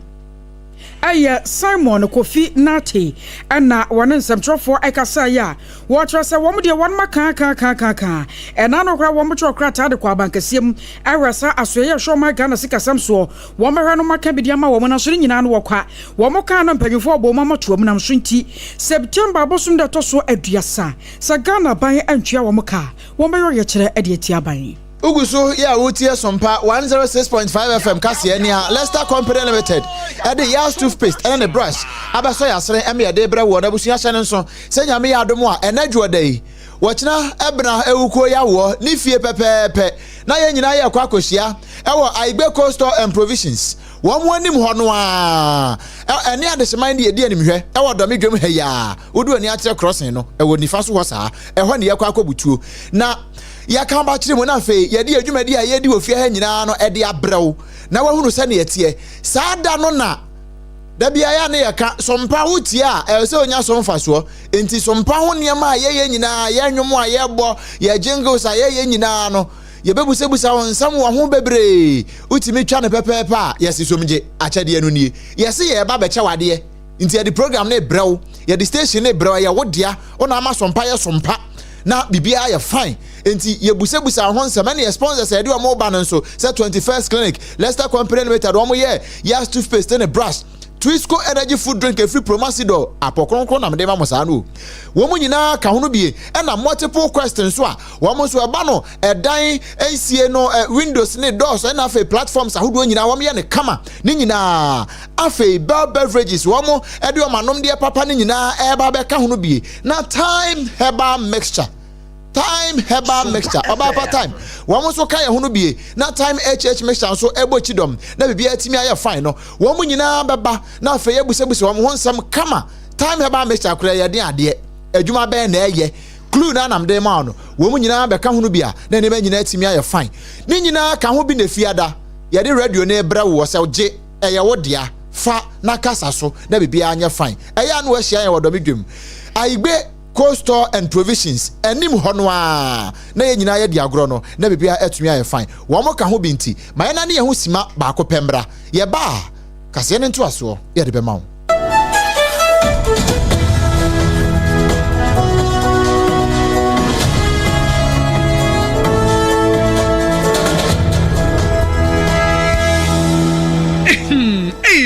ɛyɛ Simon Kofi Nate ɛna wɔne nsɛmtwerɛfoɔ ɛkasa ya wɔkyerɛ sɛ wɔn deɛ wɔn ma kan ɛna no kora wɔn kyerɛ kora taa de kɔ abankɛseɛ mu ɛwɛ sa asoɛyɛ hwɛ ɔma Ghana sikasɛm soɔ wɔn bɛhwɛ no maka bi de ama wɔn na so ne nyinaa no wɔkwa wɔn kan no mpanyinfoɔ ɔbɔ wɔn amatoɔ mu nam so nti September abosom de to so aduasa sɛ Ghana ban antwea wɔn ka wɔn bɛyɛ yɛkyerɛ ɛde atia ban Uguso ya wutie Sompa 106.5 FM kaseɛ nia Leicester Company Limited ɛde Yas toothpaste ɛne ne brush abaso yasere ɛme yɛde brɛ wɔ na busua hyɛ ne nso sɛ nyame yɛ adom a ɛnadwo da yi wɔkyena ɛbena ewuko yawo ne fie pɛpɛɛpɛ na yɛ nyina yɛ kɔ akohyia ɛwɔ Aigbe Coastal and Provisions wɔn anim hɔ no a ɛne adeseman de yɛdi animhwɛ ɛwɔ dɔme dwam ha ya wodu ani akyerɛ crossing no ɛwɔ nifa so hɔ saa ɛhɔ ne yɛkɔ akɔbutuo na yɛka ba kyerɛ mu na afei yɛde adwumadi a yɛdi wɔ fie ha nyinaa no ɛde abrɛw na wahunu sɛ ne yɛteɛ saa da no na da bia ya ne yɛka Sompa wotie a ɛsɛ onya somfa soɔ enti Sompa ho nneɛma a yɛyɛ nyinaa yɛnwom a yɛbɔ yɛ jingles a yɛyɛ nyinaa no yɛbɛbusabusa wɔn nsɛm wɔ ho bebree utimi twa ne pɛpɛɛpɛ a yɛsi somgye akyɛdeɛ no nie yɛse yɛba bɛkyɛ wadeɛ nti yɛde program ne brɛw yɛde station ne brɛw yɛ wodea ona ama Sompa yɛ Sompa na bibia yɛ fine enti yebusabusa ho nsɛm ne sponsors yɛde wɔn mo ba no nso sɛ 21st Clinic Leicester Company Limited wɔn yɛ Yas toothpaste ne brush Twisco energy food drink free Promasidor apokronkron na mede ma mo saa no wo mu nyina ka ho no bie na multiple questions so a wo mo so eba no edan ensie no windows ne doors na afi platforms ahodo nyina wo mo ye ne kama ne nyina afi bell beverages wo mo ede o manom de papa ne nyina eba be ka ho no bie na time herbal mixture about time one so kaya hunu bie na time HH mixture so ebo chidom na bibia atimi aye fine no wo mu nyina beba na afa yebusebusi wo ho nsam kama time herbal mixture kura ye den ade adwuma be na eye clue na nam de ma no wo mu nyina be ka hunu bia na ne ba nyina atimi aye fine ni nyina ka ho bi na fiada ye de radio na ebra wo se oje eye wo dia fa na kasa so na bibia anya fine eye anu ahia ye wodomedwem Aigbe Coastal and Provisions enim honwa na ye nyina ye di agro no na bibia atumi aye fine wo mo ka ho binti ma ye na ne ye ho sima ba ko pembra ye ba kase ne nto aso ye de be ma wo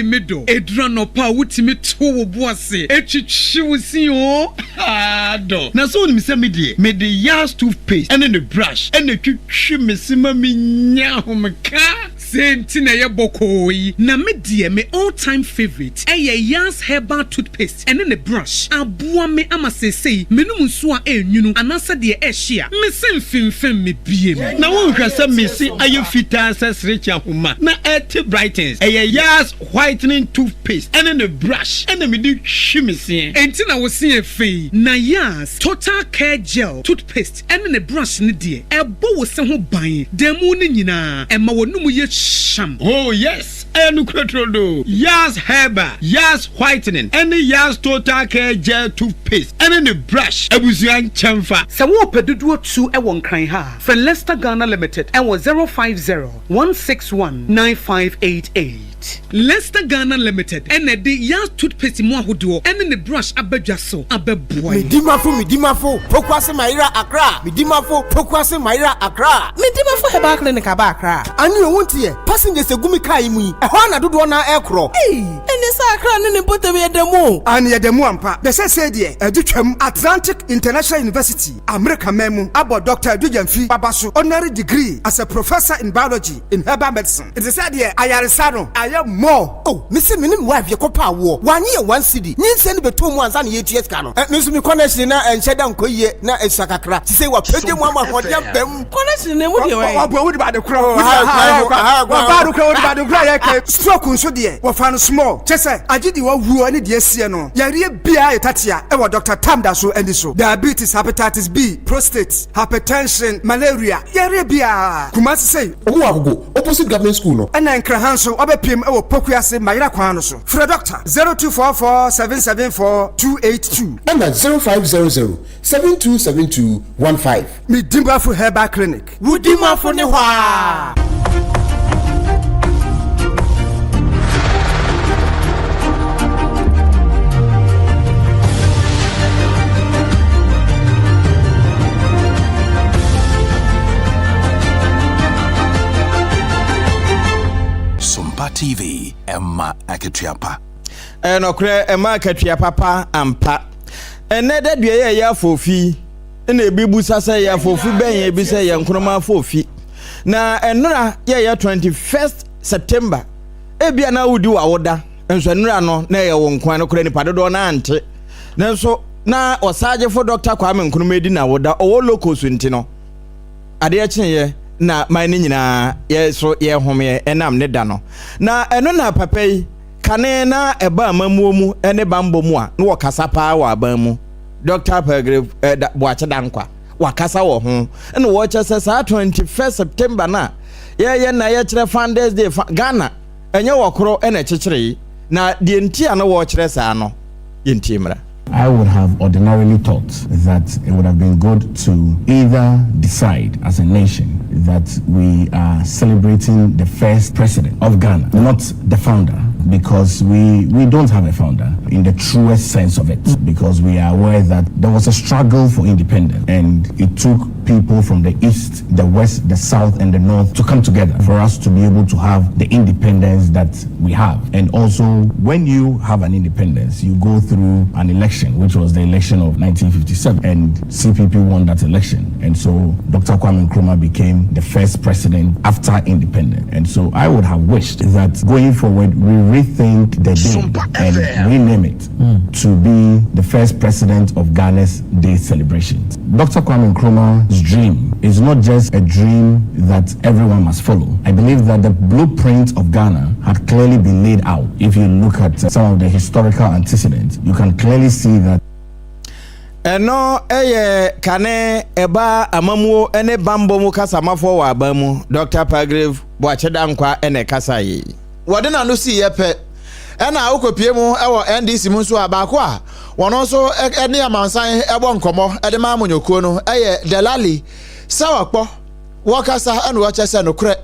Medo edrano pa wutimi to wo boase etwitwi wusi o do na so ni se me de Yas toothpaste ene ne brush ene twitwi mesima minya homka senti na ye bokoyi na me de me all time favorite Yas herbal toothpaste ene ne brush aboa me amasesei menum nso a enwunu anasa de ehia me semfimfem me biem na wo hwase me si aye fita sesrecha homa na et brightens Yas whitening toothpaste and a brush and a midi shimmy and I was seeing fee na Yas total care gel toothpaste and a brush in the a bow was some buying demonina and my one yet sham. Oh yes, and do Yas herba Yas whitening and the Yas total care gel toothpaste and a brush a was young chamfa some peduo 2 a one crying ha from Leicester Ghana Limited and was 050-161-9588 Leicester Ghana Limited and the Yas toothpaste mo ahodo and the brush abadwaso abeboy Midimafo Pokwase Maira Accra Midimafo Pokwase Maira Accra Midimafo Herbal Clinic aba Accra anu won't here passengers egumi kai mu e ho na dodo na ekro ene sa Accra ne botem yedemu an yedemu ampa be se de adutwam Atlantic International University America memu abo Dr. Dujamfi Babaso honorary degree as a professor in biology in herbal medicine it is said here ayaresano more. Oh, Missy Minim wife, your copa war. 1 year, 1 city. Nin send be 2 months and 8 years cano. Miss me connection and shut down Koye na a sakakra. She say what pretty mama for them. Connection name would you about the crow. About the cry. Stroke on so dear. What found small. Chessa, I did you woo any dear Siano. Yaria Bia Tatia, ever Dr. Tamdaso and so. Diabetes, hepatitis B, prostate, hypertension, malaria. Yaria Bia. Kumasi say, oh, opposite government school. And Nkrumah so obepim ewo pokuase mayira kwano so fra doctor 0244774282 and 0500727215 Midimafo Herbal Clinic Wudimafo ne hwa Emma Akituapa. And okre Emma Akituapa ampa. And neda dua ya fofi. And a bibu sasa ya fofi ben ye bi say ya Nkrumah fofi. Na enura ya 21st September. Ebia na wudi wa woda. Enso enura no na ya wo nkwan no kra ni padodo na ante. Nanso na osaje for Dr. Kwame Nkrumah di na woda owo locals nti no. Ade akyenye na mine nyina ye so ye home enam ne da no. Na eno na papai kane na eba amamuo mu ene bambo mu a na wakasa pa wa abamu. Dr. Pergrave boache dankwa wakasa wo ho ene wo chese sa 21st September na ye na ye kire Founders Day Ghana enye wokoro ene kikire na die ntia na wo kire sa no ye ntimra. I would have ordinarily thought that it would have been good to either decide as a nation that we are celebrating the first president of Ghana, not the founder, because we don't have a founder in the truest sense of it, because we are aware that there was a struggle for independence and it took people from the east, the west, the south and the north to come together for us to be able to have the independence that we have. And also when you have an independence, you go through an election, which was the election of 1957, and CPP won that election. And so Dr. Kwame Nkrumah became the first president after independence. And so I would have wished that going forward, we rethink the day and rename it to be the first president of Ghana's Day celebrations. Dr. Kwame Nkrumah's dream is not just a dream that everyone must follow. I believe that the blueprint of Ghana had clearly been laid out. If you look at some of the historical antecedents, you can clearly see that eno kane eba amamuo ene bambo mu kasa mafo wa abamu Dr. Pergrave boache dankwa ene kasa yi wode na no si yepe ena akopie mu ewo NDC mu nso abako a wono so ene amansan ebo nkomo ede ma amonyoko no delali sawakpo wokasa ene wo chese no kre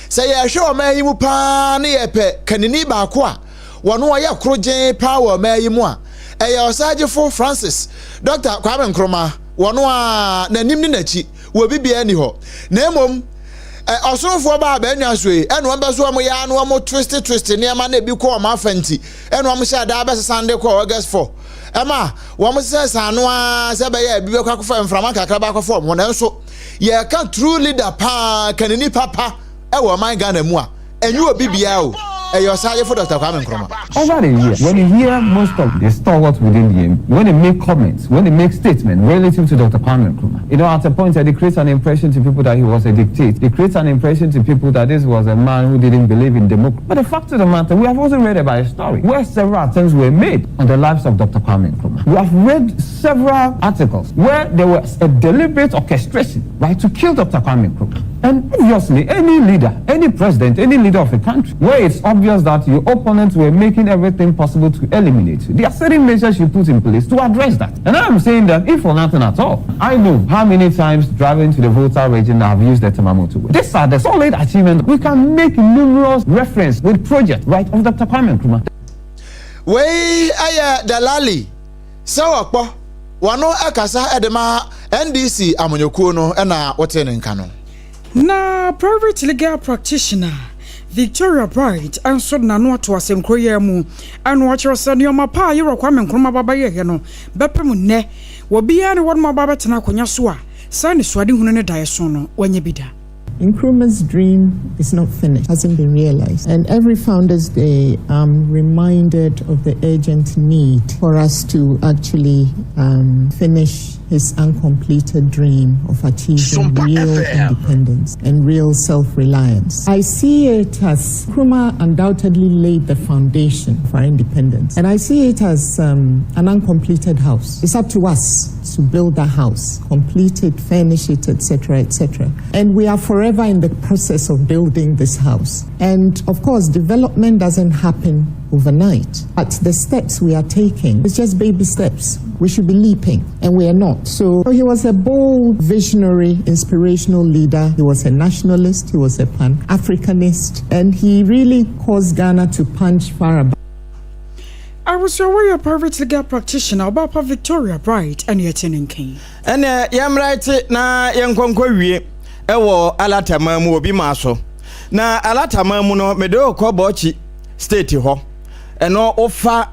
se ye hwe o mayi mu pa ne yepe kanini baako a wono ye krogen power mayi mu a Osajifo Francis Dr. Kwame Nkrumah wono a nanim ni nachi wo bibia ni ho na emom osonfo ba ba nwasoe eno mbeso am ya no am twist ne ama na bi ko ma fanti eno am sha da besande ko August 4 ema wo am sesa no a se be ya bi be kwakofa mframa kakra ba kwafa mo na nso ye ka true leader pa kanini papa e wo man Ghana mu a enyu obibia o for Dr. Kwame Nkrumah. Over the years, when you hear most of the stalwarts within him, when they make comments, when they make statements relative to Dr. Kwame Nkrumah, at a point they create an impression to people that he was a dictator. It creates an impression to people that this was a man who didn't believe in democracy. But the fact of the matter, we have also read about a story where several attempts were made on the lives of Dr. Kwame Nkrumah. We have read several articles where there was a deliberate orchestration, right, to kill Dr. Kwame Nkrumah. And obviously, any leader, any president, any leader of a country, where it's obvious that your opponents were making everything possible to eliminate you, there are certain measures you put in place to address that. And I'm saying that if for nothing at all, I know how many times driving to the voter region I've used the Temamoto. These are the solid achievements. We can make numerous reference with projects, right, of Dr. Kwame Nkrumah. Wey aya dalali sawakpo wano akasa edema NDC amonyoko no na wote ne nka no. Na private legal practitioner Victoria Bright and so na no to asem kroye mu anu achiro se ne oma pa yero Kwame Nkrumah baba ye no bepem ne wo bia ne won baba tena konya so a sa ne suade hunu ne dae so no wanye bida. Nkrumah's dream is not finished, hasn't been realized. And every Founders Day, I'm reminded of the urgent need for us to actually finish his uncompleted dream of achieving Sompa real independence and real self-reliance. I see it as Nkrumah undoubtedly laid the foundation for independence. And I see it as an uncompleted house. It's up to us to build that house, complete it, furnish it, etc., etc. And we are forever in the process of building this house. And of course, development doesn't happen overnight. But the steps we are taking, it's just baby steps. We should be leaping, and we are not. So he was a bold, visionary, inspirational leader. He was a nationalist. He was a Pan-Africanist. And he really caused Ghana to punch far above. I was your way private legal practitioner about Victoria Bright and your tenant king. And yam right na yankwankwa wie ewo alatama mu obi maso. Na alatama mu no medo ko bochi state ho eno ofa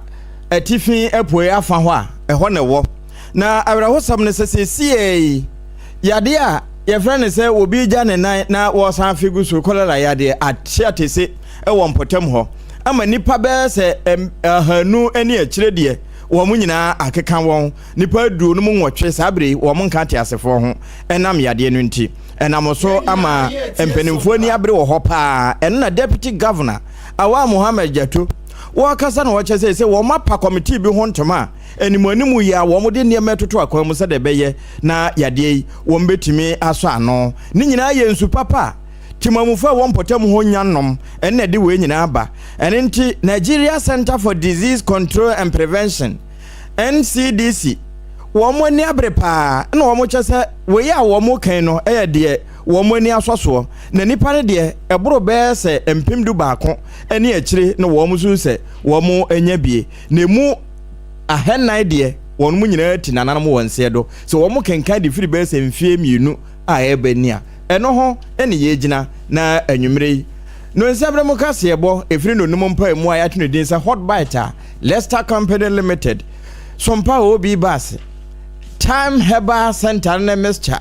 atifi epoe afa ho a eho ne wo na awrahosam ne sese yade a ye friend say obi gya ne nan na wo san figu so kolera yade atese ewo mpotem ho ama nipa be se hanu ani akire de wo mu nyina akeka won nipa du no mu nwotwe sabre wo mu nka te asefo ho enam yade no nti enam so ama empenimfo ni abre wo ho pa en na deputy governor Awa Muhammad Jato wo kasa na wo chese se wo mapa committee bi ho ntoma animanimu ya wo mo de niam toto akwa mu se de beye na yade yi wo mbetimi aso ano ni nyina ye nsu papa timamufa wo mpotem ho nyanom en na de we nyina aba en nti Nigeria Center for Disease Control and Prevention NCDC wo mo ni abre pa na wo mo chese we ya wo mo kan no de wo mo ni asoso na nipa ne de eboro be se empem du baako ene akire na wo mo su se wo mo anya bie na mu ahennan de won mu nyina ti nananam wonse do so wo mo kenkan de firi be se mfie mienu a ebani a eno ho ene ye gina na anwumre no nsabre mo kase ebo efiri no num mpa mu a ya tunu din sa hot bite Leicester Company Limited Sompa obi bas Time Herbal Center na Mr.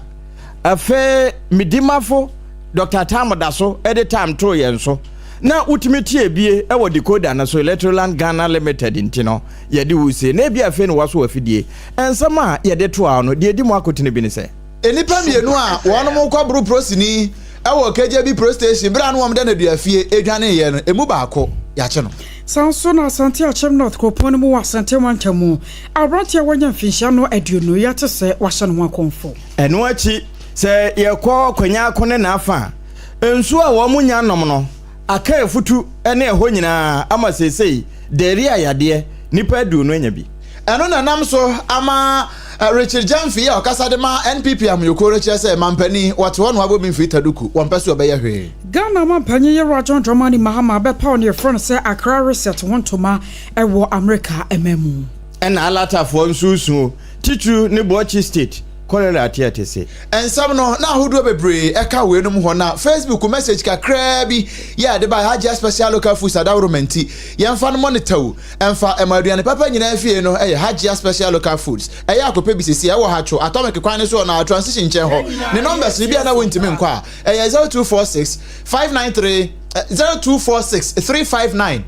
Afe midimafo Dr. Tamadaso ede time to yenso na ultimate ebie e wo decoder na so Electroland Ghana Limited intino ye de wuse na ebie afe no waso afidie ensama ye de to ano de edi mu akotene bi ne se enipa mienu a wonom kwabru prosini e wo KJB Pro Station bra no wom de na duafie edwane ye no emu baako ya che no Sanso na Asante Achem North Kopon mu Asante Wantamu abrante wanya mfinhia no aduonu ya te se wahye no akonfo eno achi se ye kwa kwanya akone na afa ensu a wo munya nom no aka efutu ene eho nyina ama sesei deri ayade nipa aduonu anya bi eno na nam so ama Richard Jamfi ya okasa de ma NPP amyokoro chese mampani wate wono abobi mfita duku wampeso obeye hwe Ghana mampani ye Rajon Dramani Mahama be pa on your front say Accra reset wontoma ewo America ememu ena alata fo nsusu titu ne Bochi state kolera atiate se ensam no na ahodo bebre eka we num ho na Facebook message kakra bi ya de ba haja special local food adawromenti yemfa no monitor emfa emaduane papa nyina afie no haja special local foods akope bisisi e wo hacho atomic kwan so na transition chen ho ne numbers bi na wontimi nkwa 0246 593 0246 359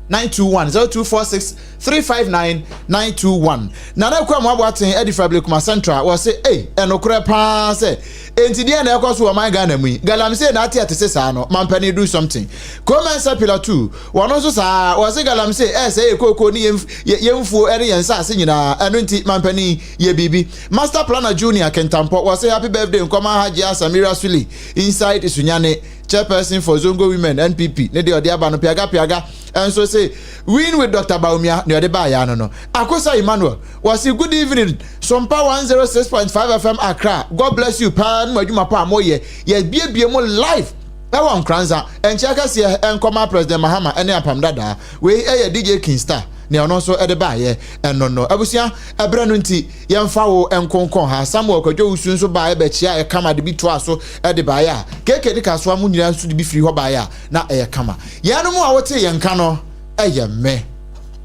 921 0246 359 921 Nana kwa mwabwatin edi fabric kuma central was say enokure pa say enti dia na ekoso wo man Ghana mu galamse na ati atese sa no mampani do something commence pillar 2 wono so sa was say galamse say ekoko ni yemfuo ere yensa ase nyina eno enti mampani ye bibi master planner junior Kentampo was say happy birthday nkoma Hajia Samira Suli inside Isunyane chairperson for Zongo Women NPP ne de odiaba no piaga and so say win with Dr. Baumia ne ode ba ya no Akosa Emmanuel was say good evening Sompa 106.5 FM Accra God bless you pan madwuma pa moye ye bie mo live ewa Nkrumah enchaka se enkoma president Mahama ene Apam Dadaa we DJ Kingstar ne ono so ede ba ye enono abusia ebra no nti yemfa wo enkonkon ha Samuel Kwadwo usu nso ba be chia e kama de bi to aso ede ba ya keke de kaso amu nyina nso de bi firi ho ba ya na e kama yanu mu a wote yenka no eye me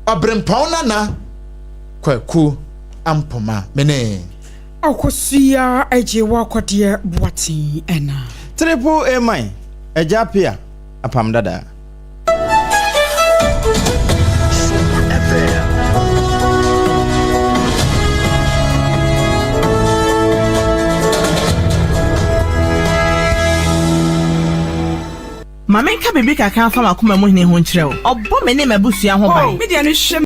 Obrempong na kwaku ampoma mene Akosua Ajewa Kodie Boatin ena triple A mine ejapia Apam Dadaa Mamenka bibi kakra fa makoma mu hene ho nkyerɛ wo. Obbo me ne mabusua ho ban.